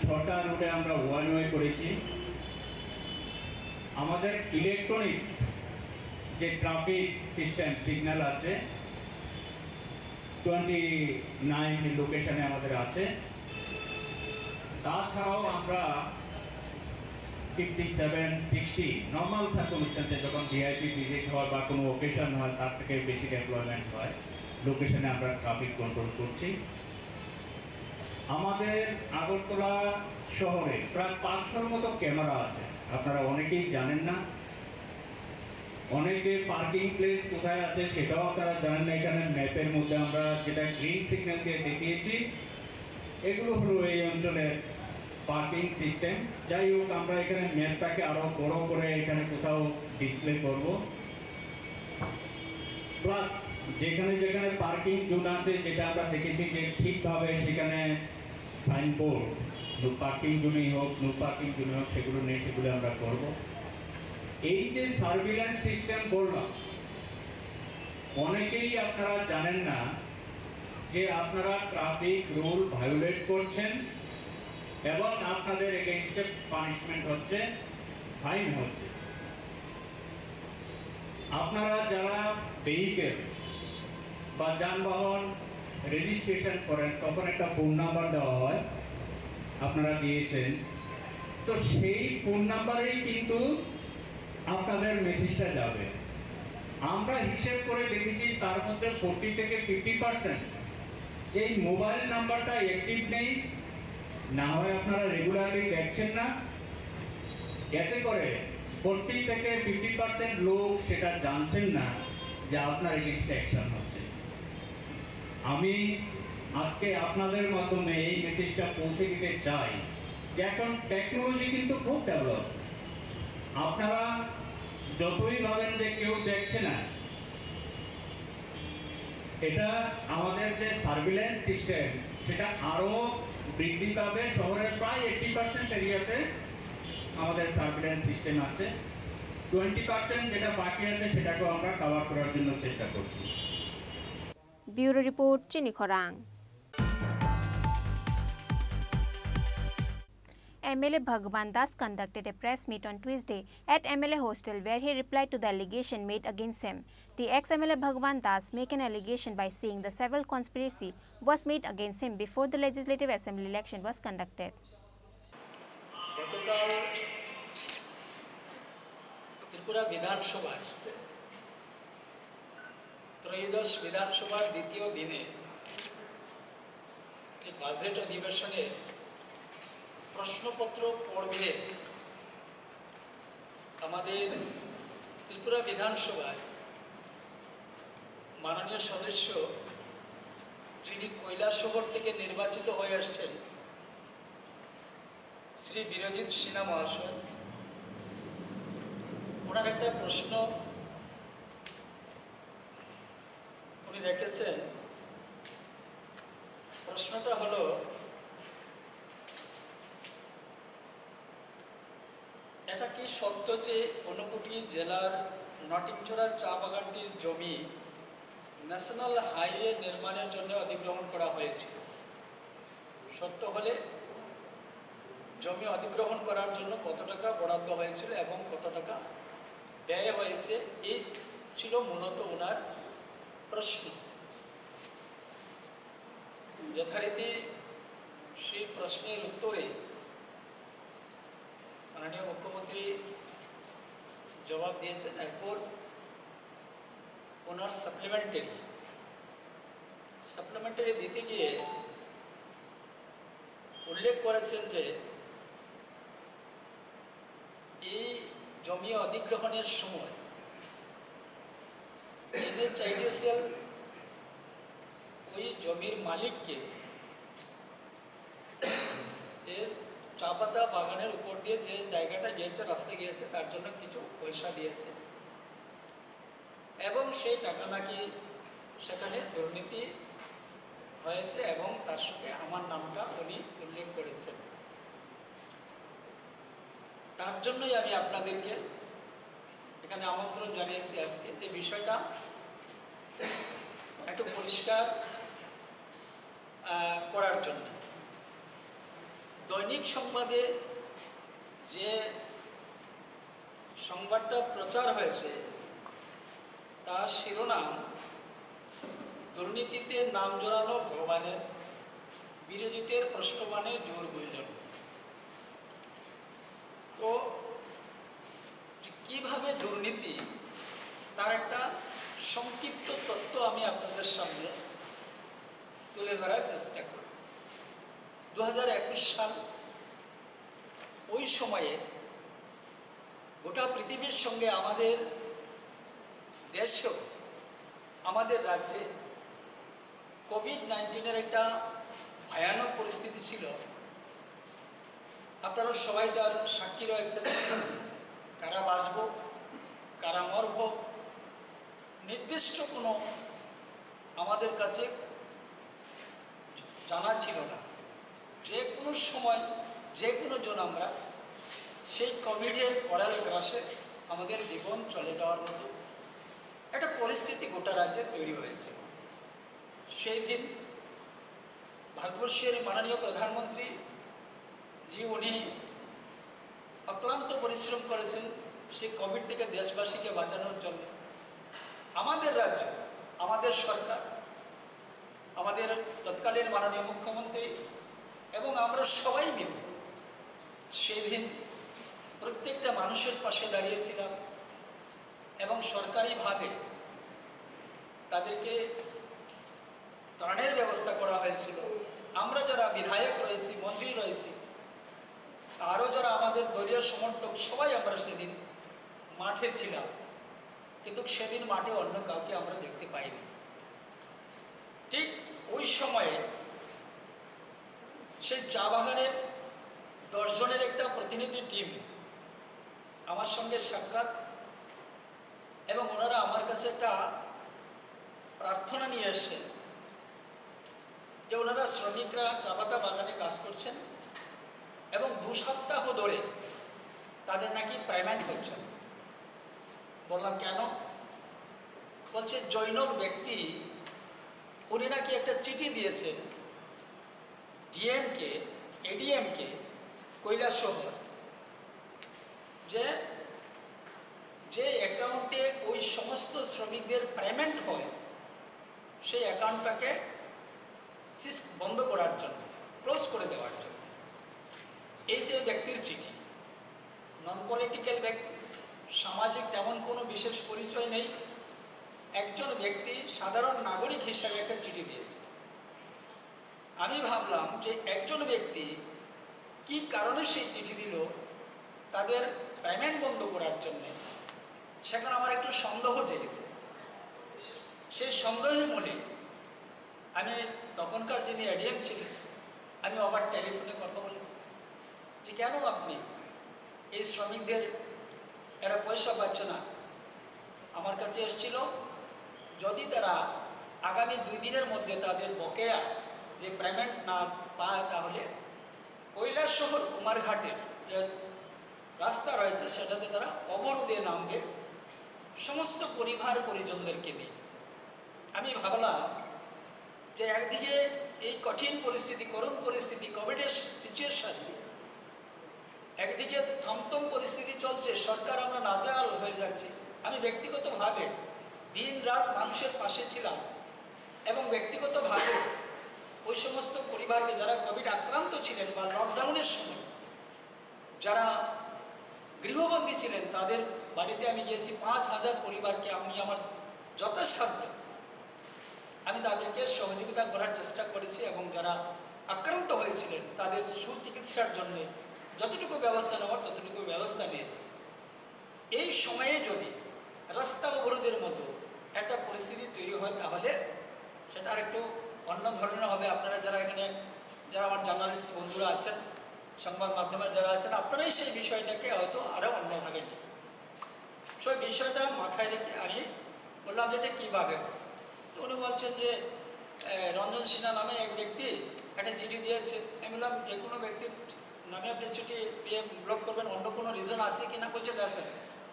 6টা রুটে আমরা ওয়ান ওয়ে করেছি। আমাদের ইলেকট্রনিক্স যে ট্রাফিক সিস্টেম সিগন্যাল আছে 29 লোকেশনে আমাদের আছে। তাছাড়াও আমরা 57-60 নর্মাল সার্কামস্ট্যান্সে যখন ভিআইপি ভিজিট হয় বা কোনো ওকেশন হয় তার থেকে বেশি ডেভেলপমেন্ট হয় লোকেশনে আমরা ট্রাফিক কন্ট্রোল করছি। আমাদের আগরতলা শহরে প্রায় 500-র মতো ক্যামেরা আছে, আপনারা অনেকেই জানেন না। অনেকে পার্কিং প্লেস কোথায় আছে সেটাও আপনারা জানেন না। এখানে ম্যাপের মধ্যে আমরা যেটা গ্রিন সিগন্যাল দিয়ে দেখিয়েছি এগুলো হলো এই অঞ্চলের পার্কিং সিস্টেম। যাই হোক, আমরা এখানে ম্যাপটাকে আরো বড় করে এখানে কোথাও ডিসপ্লে করব। প্লাস যেখানে যেখানে পার্কিং জোন আছে যেটা আমরা দেখেছি যে ঠিকভাবে সেখানে সাইনবোর্ড নো পার্কিং জোনেই হোক, নো পার্কিং জোনে হোক, সেগুলো নেই, সেগুলো আমরা করব। এই যে সার্ভিল্যান্স সিস্টেম বললাম, অনেকেই আপনারা জানেন না যে আপনারা ট্রাফিক রুল ভায়োলেট করছেন এবং আপনাদের এগেইনস্টে পানিশমেন্ট হচ্ছে, ফাইন হচ্ছে। আপনারা যারা ভেহিকেল বা যানবাহন রেজিস্ট্রেশন করেন তখন একটা ফোন নাম্বার দেওয়া হয়, আপনারা দিয়েছেন, তো সেই ফোন নাম্বারেই কিন্তু আপনাদের মেসেজটা যাবে। আমরা হিসেব করে দেখেছি তার মধ্যে 40 থেকে 50% এই মোবাইল নাম্বারটা অ্যাক্টিভ নেই, না হয় আপনারা রেগুলারলি দেখছেন না। এতে করে 40 থেকে 50% লোক সেটা জানছেন না যে আপনার এগেইনস্টে অ্যাকশন হচ্ছে। আমি আজকে আপনাদের মাধ্যমে এই মেসেজটা পৌঁছে দিতে চাই যে এখন টেকনোলজি কিন্তু খুব ডেভেলপ। আপনারা যতই ভাবেন যে কেউ দেখছে না, এটা আমাদের যে সার্ভিল্যান্স সিস্টেম সেটা আরো বৃদ্ধি পাবে। শহরের প্রায় 80% এরিয়াতে আমাদের সার্ভিল্যান্স সিস্টেম আছে, 20% যেটা বাকি আছে সেটাকেও আমরা কভার করার জন্য চেষ্টা করছি। Bureau Report, Chini Khorang. MLA Bhagwan Das conducted a press meet on Tuesday at MLA hostel where he replied to the allegation made against him. The ex-MLA Bhagwan Das made an allegation by saying the several conspiracy was made against him before the Legislative Assembly election was conducted. গতকাল ত্রিপুরা বিধানসভায় ত্রয়োদশ বিধানসভার দ্বিতীয় দিনে budget অধিবেশনে প্রশ্নপত্র পর্বে আমাদের ত্রিপুরা বিধানসভায় মাননীয় সদস্য যিনি কৈলাসহর থেকে নির্বাচিত হয়ে আসছেন শ্রী বিরজিৎ সিনহা মহাশয়, ওনার একটা প্রশ্ন উনি রেখেছেন। প্রশ্নটা হলো, এটা কি সত্য যে ঊনকোটি জেলার নটিংচড়া চা বাগানটির জমি ন্যাশনাল হাইওয়ে নির্মাণের জন্য অধিগ্রহণ করা হয়েছে? সত্য হলে জমি অধিগ্রহণ করার জন্য কত টাকা বরাদ্দ হয়েছিল এবং কত টাকা ব্যয় হয়েছে, এই ছিল মূলত ওনার প্রশ্ন। যথারীতি সেই প্রশ্নের উত্তরে মাননীয় মুখ্যমন্ত্রী জবাব দিয়েছেন। এরপর ওনার সাপ্লিমেন্টারি দিতে গিয়ে উল্লেখ করেছেন যে এই জমি অধিগ্রহণের সময় NHIDCL ওই জমির মালিককে চা পাতা বাগানের উপর দিয়ে যে জায়গাটা গিয়েছে, রাস্তা গিয়েছে, তার জন্য কিছু পয়সা দিয়েছে এবং সেই টাকা নাকি সেখানে দুর্নীতি হয়েছে এবং তার সঙ্গে আমার নামটা উনি উল্লেখ করেছেন। তার জন্যই আমি আপনাদেরকে এখানে আমন্ত্রণ জানিয়েছি আজকে যে বিষয়টা একটু পরিষ্কার করার জন্য। দৈনিক সংবাদে যে সংবাদটা প্রচার হয়েছে তার শিরোনাম দুর্নীতিতে নাম জড়ানো ভগবানের, বিরোধীদের প্রশ্নমানে জোর গুঞ্জন। তো কিভাবে দুর্নীতি, তার একটা সংক্ষিপ্ত তথ্য আমি আপনাদের সামনে তুলে ধরার চেষ্টা করি। 2021 সাল, ওই সময়ে গোটা পৃথিবীর সঙ্গে আমাদের দেশেও, আমাদের রাজ্যে কোভিড-19 একটা ভয়ানক পরিস্থিতি ছিল। আপনারা সবাই তার সাক্ষী রয়েছেন। কারা বাঁচব, কারা মরব, নির্দিষ্ট কোনো আমাদের কাছে জানা ছিল না। যে কোনো সময় যে কোনো জন আমরা সেই কোভিডের করাল গ্রাসে আমাদের জীবন চলে যাওয়ার মতো একটা পরিস্থিতি গোটা রাজ্যে তৈরি হয়েছে। সেই দিন ভারতবর্ষের মাননীয় প্রধানমন্ত্রী জি উনি অক্লান্ত পরিশ্রম করেছেন সেই কোভিড থেকে দেশবাসীকে বাঁচানোর জন্য। আমাদের রাজ্য, আমাদের সরকার, আমাদের তৎকালীন মাননীয় মুখ্যমন্ত্রী এবং আমরা সবাই মিলে সেদিন প্রত্যেকটা মানুষের পাশে দাঁড়িয়েছিলাম এবং সরকারিভাবে তাদেরকে ত্রাণের ব্যবস্থা করা হয়েছিল। আমরা যারা বিধায়ক রয়েছি, মন্ত্রী রয়েছি, আরও যারা আমাদের দলীয় সমর্থক, সবাই আমরা সেদিন মাঠে ছিলাম, কিন্তু সেদিন মাঠে অন্য কাউকে আমরা দেখতে পাইনি। ঠিক ওই সময়ে সেই চা বাগানের 10 জনের একটা প্রতিনিধি টিম আমার সঙ্গে সাক্ষাৎ, এবং ওনারা আমার কাছে একটা প্রার্থনা নিয়ে এসেছেন যে ওনারা শ্রমিকরা চা পাতা বাগানে কাজ করছেন এবং 2 সপ্তাহ ধরে তাদের নাকি পেমেন্ট হচ্ছে। বললাম কেন? বলছে জৈনক ব্যক্তি উনি নাকি একটা চিঠি দিয়েছেন ডিএমকে, এডিএমকে, কৈলাসহর, যে যে অ্যাকাউন্টে ওই সমস্ত শ্রমিকদের পেমেন্ট হয় সেই অ্যাকাউন্টটাকে বন্ধ করার জন্য, ক্লোজ করে দেওয়ার জন্য। এই যে ব্যক্তির চিঠি, নন পলিটিক্যাল ব্যক্তি, সামাজিক তেমন কোনো বিশেষ পরিচয় নেই, একজন ব্যক্তি সাধারণ নাগরিক হিসাবে একটা চিঠি দিয়েছে। আমি ভাবলাম যে একজন ব্যক্তি কি কারণে সেই চিঠি দিল তাদের পেমেন্ট বন্ধ করার জন্য, সেখানে আমার একটু সন্দেহ জেগেছে। সেই সন্দেহের মনে আমি তখনকার যিনি এডিএম ছিলেন, আমি আবার টেলিফোনে কথা বলেছি যে কেন আপনি এই শ্রমিকদের, এরা পয়সা পাচ্ছে না, আমার কাছে এসেছিল, যদি তারা আগামী 2 দিনের মধ্যে তাদের বকেয়া যে পেমেন্ট না পায় তাহলে কৈলাসহর কুমারঘাটের যে রাস্তা রয়েছে সেটাতে তারা অবরোধে নামবে সমস্ত পরিবার পরিজনদেরকে নিয়ে। আমি ভাবলাম যে একদিকে এই কঠিন পরিস্থিতি, করুণ পরিস্থিতি, কোভিডের সিচুয়েশন, একদিকে থমথম পরিস্থিতি চলছে, সরকার আমরা নাজেহাল হয়ে যাচ্ছি। আমি ব্যক্তিগতভাবে দিন রাত মানুষের পাশে ছিলাম এবং ব্যক্তিগতভাবে ওই সমস্ত পরিবারকে যারা কোভিড আক্রান্ত ছিলেন বা লকডাউনের সময় যারা গৃহবন্দী ছিলেন তাদের বাড়িতে আমি গিয়েছি। 5000 পরিবারকে আমি আমার যথাসাধ্য আমি তাদেরকে সহযোগিতা করার চেষ্টা করেছি এবং যারা আক্রান্ত হয়েছিলেন তাদের সুচিকিৎসার জন্য যতটুকু ব্যবস্থা নেওয়ার ততটুকু ব্যবস্থা নিয়েছি। এই সময়ে যদি রাস্তা অবরোধের মতো একটা পরিস্থিতি তৈরি হয় তাহলে সেটা আর একটু অন্য ধরনের হবে। আপনারা যারা এখানে, যারা আমার জার্নালিস্ট বন্ধুরা আছেন, সংবাদ মাধ্যমের যারা আছেন, আপনারাই সেই বিষয়টাকে হয়তো আরও অন্যভাবে নেন। সেই বিষয়টা মাথায় রেখে আমি বললাম যে এটা কীভাবে। তো উনি বলছেন যে রঞ্জন সিনহা নামে এক ব্যক্তি একটা চিঠি দিয়েছে। আমি বললাম যে কোনো ব্যক্তির নামে আপনি চিঠি দিয়ে ব্লক করবেন, অন্য কোনো রিজন আছে কি না? বলছে দেখেন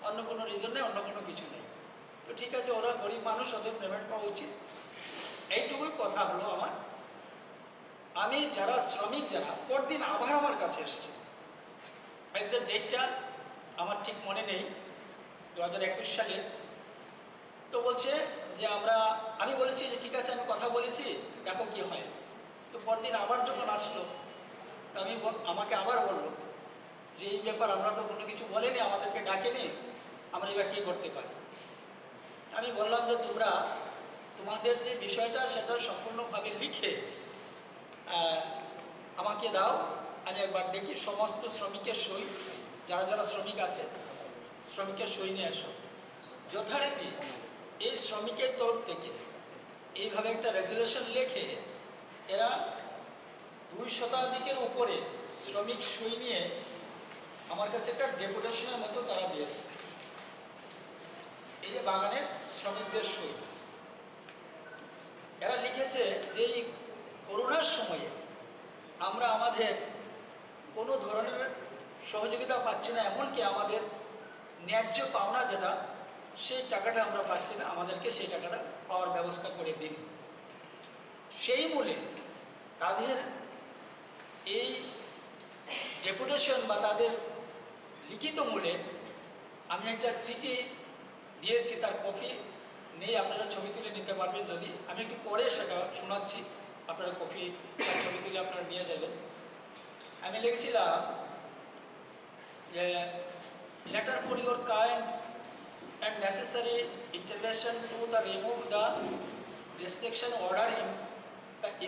অন্য কোনো রিজন নেই, অন্য কোনো কিছু নেই। তো ঠিক আছে, ওরা গরিব মানুষ, ওদের পেমেন্ট পাওয়া উচিত, এইটুকুই কথা হলো আমার। আমি যারা শ্রমিক যারা পরদিন আবার আমার কাছে এসছে, এক্সাক্ট ডেটটা আমার ঠিক মনে নেই, 2021 সালে। তো বলছে যে আমি বলেছি যে ঠিক আছে আমি কথা বলেছি, দেখো কি হয়। তো পরদিন আবার যখন আসলো তো আমাকে আবার বললো যে এই ব্যাপার আমরা তো কোনো কিছু বলিনি, আমাদেরকে ডাকেনি, আমরা এবার কী করতে পারি। আমি বললাম যে তোমাদের যে বিষয়টা সেটা সম্পূর্ণভাবে লিখে আমাকে দাও, আমি একবার দেখি সমস্ত শ্রমিকের সই, যারা যারা শ্রমিক আছে শ্রমিকের সই নিয়ে আসো। যথারীতি এই শ্রমিকের তরফ থেকে এইভাবে একটা রেজুলেশন লিখে এরা 2 শতাধিকের উপরে শ্রমিক সই নিয়ে আমার কাছে একটা ডেপুটেশনের মতো তারা দিয়েছে। এই যে বাগানের শ্রমিকদের সই, এরা লিখেছে যে এই করোনার সময়ে আমরা আমাদের কোনো ধরনের সহযোগিতা পাচ্ছি না, এমনকি আমাদের ন্যায্য পাওনা যেটা সেই টাকাটা আমরা পাচ্ছি না, আমাদেরকে সেই টাকাটা পাওয়ার ব্যবস্থা করে দিন। সেই মূলে তাদের এই ডেপুটেশন বা তাদের লিখিত মূলে আমি একটা চিঠি দিয়েছি, তার কপি নেই, আপনারা ছবি তুলে নিতে পারবেন। যদি আমি একটু পরে সেটা শোনাচ্ছি, আপনারা কপি ছবি তুলে আপনারা নিয়ে যাবেন। আমি লিখেছিলাম যে letter for your kind and necessary intervention to the remove the restriction order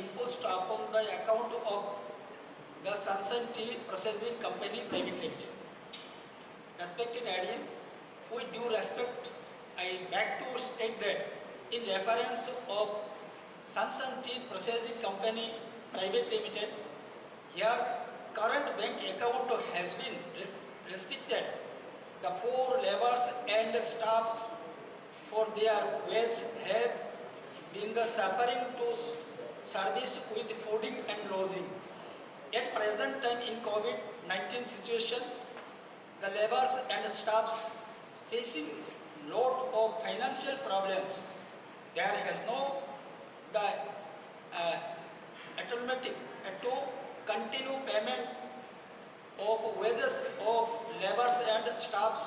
imposed upon the account of the Sunshine Tea Processing Company Private Limited. Respected ADM, with due respect, I beg to state that in reference of Sunshine Tea Processing Company Private Limited, here current bank account has been restricted. The 4 laborers and staffs for their wage have been suffering to service with fooding and lodging. At present time in COVID-19 situation, the laborers and staffs facing lot of financial problems. There has no the alternative to continue payment of wages of laborers and staffs.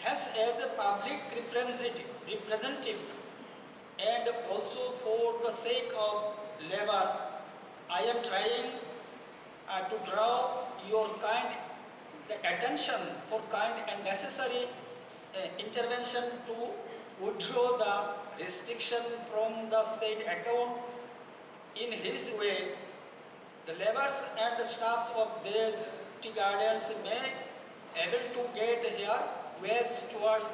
Hence, as a public representative and also for the sake of laborers, I am trying to draw your the attention for kind and necessary intervention to withdraw the restriction from the said account. In his way, the laborers and the staffs of these tea gardens may able to get their ways towards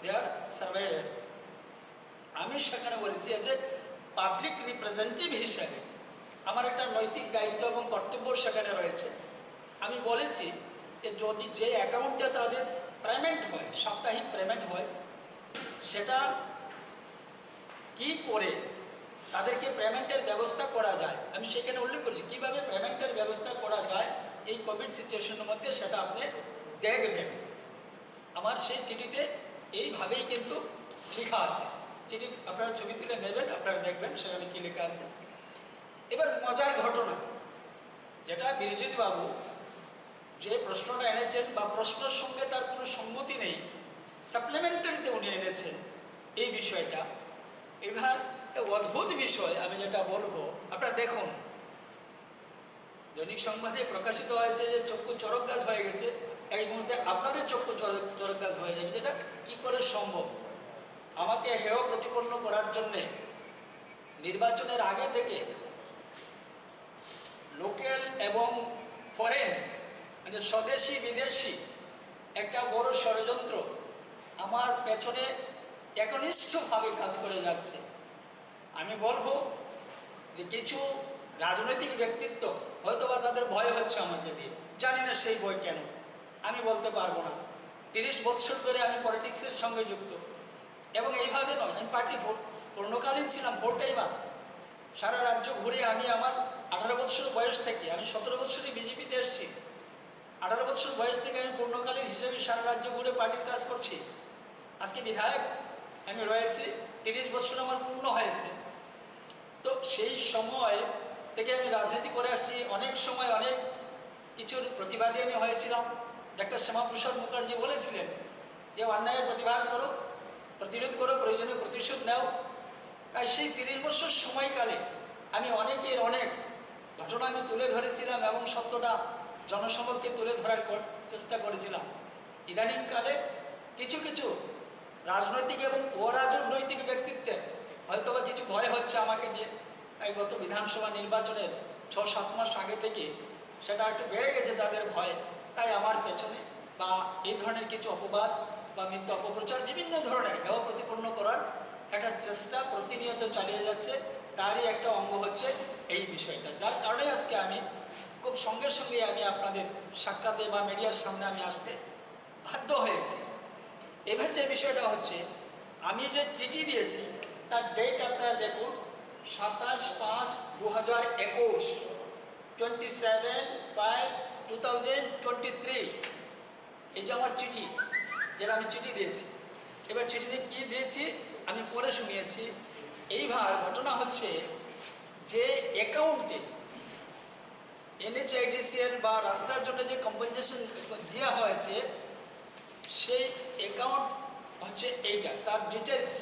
their surveyor. আমি সেখানে বলেছি যে public representative হিসেবে আমার একটা নৈতিক দায়িত্ব এবং কর্তব্য সেখানে রয়েছে। আমি বলেছি যে যদি যে অ্যাকাউন্টে তাদের পেমেন্ট হয়, সাপ্তাহিক পেমেন্ট হয়, সেটা কি করে তাদেরকে পেমেন্টের ব্যবস্থা করা যায়, আমি সেখানে উল্লেখ করেছি কীভাবে পেমেন্টের ব্যবস্থা করা যায় এই কোভিড সিচুয়েশনের মধ্যে, সেটা আপনি দেখবেন। আমার সেই চিঠিতে এইভাবেই কিন্তু লেখা আছে। চিঠি আপনারা ছবি তুলে নেবেন, আপনারা দেখবেন সেখানে কী লেখা আছে। এবার মজার ঘটনা যেটা বিরজিৎ বাবু যে প্রশ্নটা এনেছেন বা প্রশ্নের সঙ্গে তার কোনো সঙ্গতি নেই, সাপ্লিমেন্টারিতে উনি এনেছেন এই বিষয়টা। এবার অদ্ভুত বিষয় আমি যেটা বলবো, আপনারা দেখুন, দৈনিক সংবাদে প্রকাশিত হয়েছে যে চক্ষু চরক গাছ হয়ে গেছে, এই মুহূর্তে আপনাদের চক্ষু চরক গাছ হয়ে যাবে, যেটা কি করে সম্ভব? আমাকে হেয় প্রতিপন্ন করার জন্যে নির্বাচনের আগে থেকে লোকাল এবং ফরেন মানে স্বদেশি বিদেশি একটা বড় ষড়যন্ত্র আমার পেছনে একনিষ্ঠভাবে কাজ করে যাচ্ছে। আমি বলবো যে কিছু রাজনৈতিক ব্যক্তিত্ব হয়তো বা তাদের ভয় হচ্ছে আমাকে দিয়ে, জানি না সেই ভয় কেন, আমি বলতে পারবো না। 30 বছর ধরে আমি পলিটিক্সের সঙ্গে যুক্ত, এবং এইভাবে নয়, আমি পার্টি পূর্ণকালীন ছিলাম, ভোট টাইমার, সারা রাজ্য ঘুরে আমি আমার 18 বছর বয়স থেকে, আমি 17 বছরই বিজেপিতে এসেছি, 18 বছর বয়স থেকে আমি পূর্ণকালীন হিসেবে সারা রাজ্য ঘুরে পার্টির কাজ করছি। আজকে বিধায়ক আমি রয়েছি, 30 বছর আমার পূর্ণ হয়েছে। তো সেই সময় থেকে আমি রাজনীতি করে আসছি, অনেক সময় অনেক কিছুর প্রতিবাদী আমি হয়েছিলাম। ডক্টর শ্যামাপ্রসাদ মুখার্জি বলেছিলেন যে অন্যায়ের প্রতিবাদ করো, প্রতিরোধ করো, প্রয়োজনে প্রতিশোধ নাও। তাই সেই 30 বছর সময়কালে আমি অনেকের অনেক ঘটনা আমি তুলে ধরেছিলাম এবং সত্যটা জনসমক্ষে তুলে ধরার চেষ্টা করেছিলাম। ইদানিংকালে কিছু কিছু রাজনৈতিক এবং অরাজনৈতিক ব্যক্তিত্বের হয়তোবা কিছু ভয় হচ্ছে আমাকে দিয়ে। তাই গত বিধানসভা নির্বাচনের 6-7 মাস আগে থেকে সেটা একটু বেড়ে গেছে তাদের ভয়। তাই আমার পেছনে বা এই ধরনের কিছু অপবাদ বা মিথ্যা অপপ্রচার, বিভিন্ন ধরনের হেয় প্রতিপন্ন করার একটা চেষ্টা প্রতিনিয়ত চালিয়ে যাচ্ছে। তারই একটা অঙ্গ হচ্ছে এই বিষয়টা, যার কারণে আজকে আমি খুব সঙ্গে সঙ্গে আমি আপনাদের সাক্ষাতে বা মিডিয়ার সামনে আমি আসতে বাধ্য হয়েছি। এবার যে বিষয়টা হচ্ছে, আমি যে চিঠি দিয়েছি তার ডেট আপনারা দেখুন, 27/5/2021, 27/5/2023 এই যে আমার চিঠি, যেটা আমি চিঠি দিয়েছি। এবার চিঠিতে কি দিয়েছি আমি পরে শুনিয়েছি। এইবার ঘটনা হচ্ছে যে অ্যাকাউন্টে NHIDCL বা রাস্তার জন্য যে কম্পেনসেশন দেওয়া হয়েছে সেই অ্যাকাউন্ট হচ্ছে এইটা, তার ডিটেলস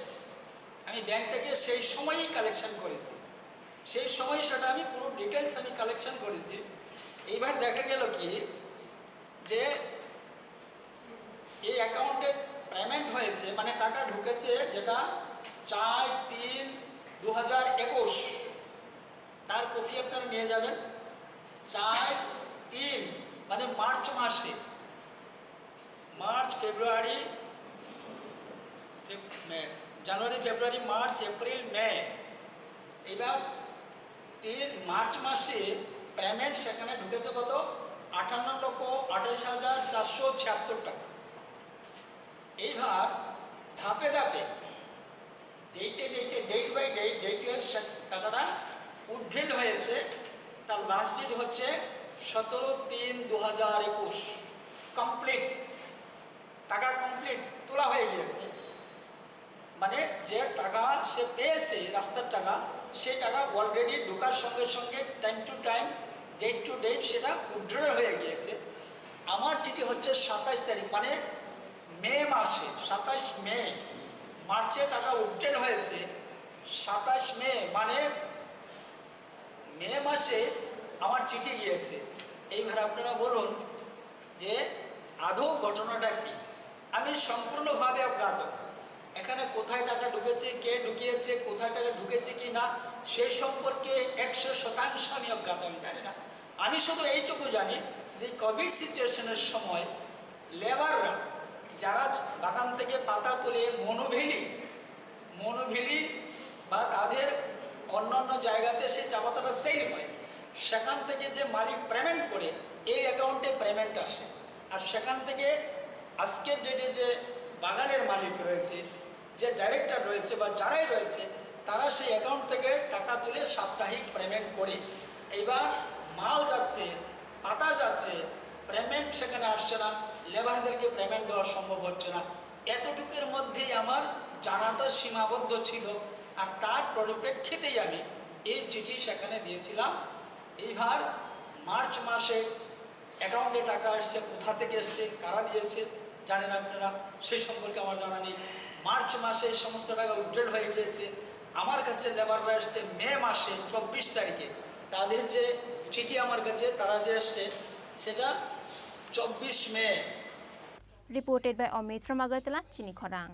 আমি ব্যাংক থেকে সেই সময়ই কালেকশন করেছি, সেই সময় সেটা আমি পুরো ডিটেলস আমি কালেকশন করেছি। এইবার দেখা গেল কি যে এই অ্যাকাউন্টে পেমেন্ট হয়েছে, মানে টাকা ঢুকেছে যেটা 4/3/2021, তার কপি আপনারা নিয়ে যাবেন। 4/3 মানে মার্চ মাসে, জানুয়ারি ফেব্রুয়ারি মার্চ এপ্রিল মে, এবার 3 মার্চ মাসে পেমেন্ট সেখানে ঢুকেছে কত 58,28,476 টাকা। এইবার ধাপে ধাপে ডেট বাই ডেট টাকাটা উড্রেল হয়েছে। তার লাস্ট ডেট হচ্ছে 17/3/2021, কমপ্লিট, টাকা কমপ্লিট তোলা হয়ে গিয়েছে। মানে যে টাকা সে পেয়েছে রাস্তার টাকা, সেই টাকা অলরেডি ঢোকার সঙ্গে সঙ্গে time to time date to date সেটা উইথড্র হয়ে গিয়েছে। আমার চিঠি হচ্ছে 27 তারিখ, মানে মে মাসে 27 মে, মার্চে টাকা উইথড্র হয়েছে 27 মে, মানে মে মাসে আমার চিঠি গিয়েছে। এইবার আপনারা বলুন যে আদৌ ঘটনাটা কি? আমি সম্পূর্ণভাবে অজ্ঞাত। এখানে কোথায় টাকা ঢুকেছে, কে ঢুকিয়েছে, কোথায় টাকা ঢুকেছে কি না সেই সম্পর্কে 100% আমি অজ্ঞাত, আমি জানি না। আমি শুধু এইটুকু জানি যে কোভিড সিচুয়েশনের সময় লেবাররা যারা বাগান থেকে পাতা তুলে মনোভেলি বা তাদের অন্যান্য জায়গাতে সেই চা পাতাটা সেল হয়, সেখান থেকে যে মালিক পেমেন্ট করে এই অ্যাকাউন্টে পেমেন্ট আসে। আর সেখান থেকে আজকের ডেটে যে বাগানের মালিক রয়েছে, যে ডাইরেক্টর রয়েছে বা যারাই রয়েছে, তারা সেই অ্যাকাউন্ট থেকে টাকা তুলে সাপ্তাহিক পেমেন্ট করে। এইবার মাল যাচ্ছে, পাতা যাচ্ছে, পেমেন্ট সেখানে আসছে না, লেবারদেরকে পেমেন্ট দেওয়া সম্ভব হচ্ছে না। এতটুকুর মধ্যেই আমার জানাটা সীমাবদ্ধ ছিল। আর তার পরিপ্রেক্ষিতেই আমি এই চিঠি সেখানে দিয়েছিলাম। এইবার মার্চ মাসে অ্যাকাউন্টে টাকা এসছে, কোথা থেকে এসছে, কারা দিয়েছে জানেন আপনারা, সেই সম্পর্কে আমার জানা নেই। মার্চ মাসে সমস্ত টাকা উইথড্র হয়ে গিয়েছে। আমার কাছে লেবাররা এসছে মে মাসে 24 তারিখে, তাদের যে চিঠি আমার কাছে তারা যে এসছে সেটা 24 মে। Reported by Omid from Agartala, Chini Khorang.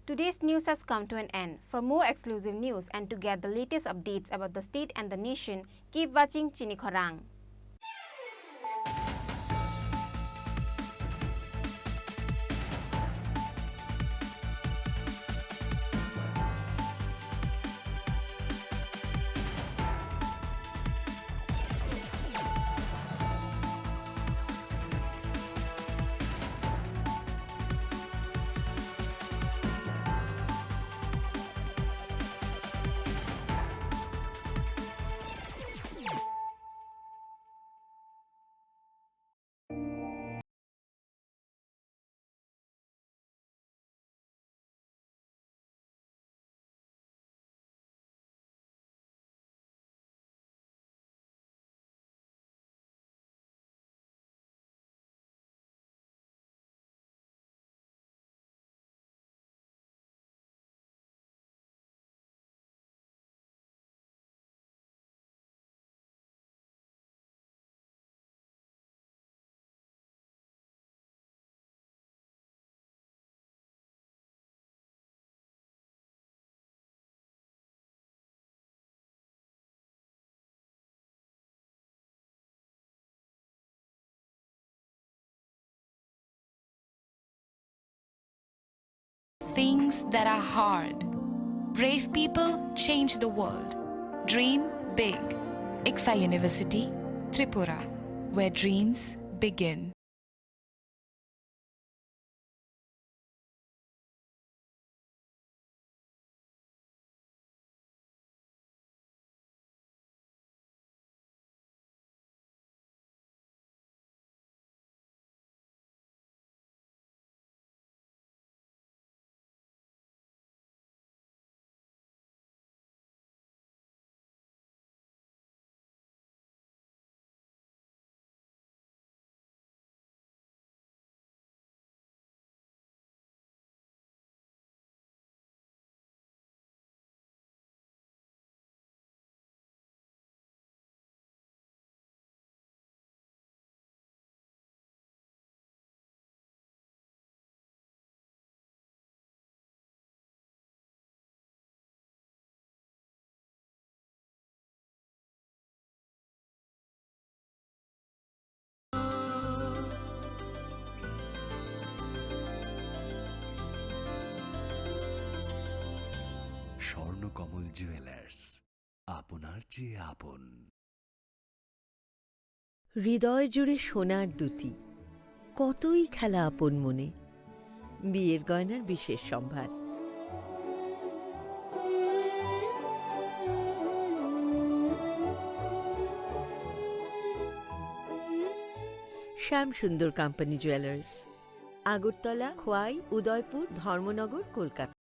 Today's news has come to an end. For more exclusive news and to get the latest updates about the state and the nation, keep watching Chini Khorang. Things that are hard. Brave people change the world. Dream big. ICFA University, Tripura, where dreams begin. Swarnakamal jewellers, আপনার চেয়ে আপন। হৃদয় জুড়ে সোনার দুটি, কতই খেলা আপন মনে। বিয়ের গয়নার বিশেষ সম্ভার। শ্যাম সুন্দর কোম্পানি জুয়েলার্স, আগরতলা, খোয়াই, উদয়পুর, ধর্মনগর, কলকাতা।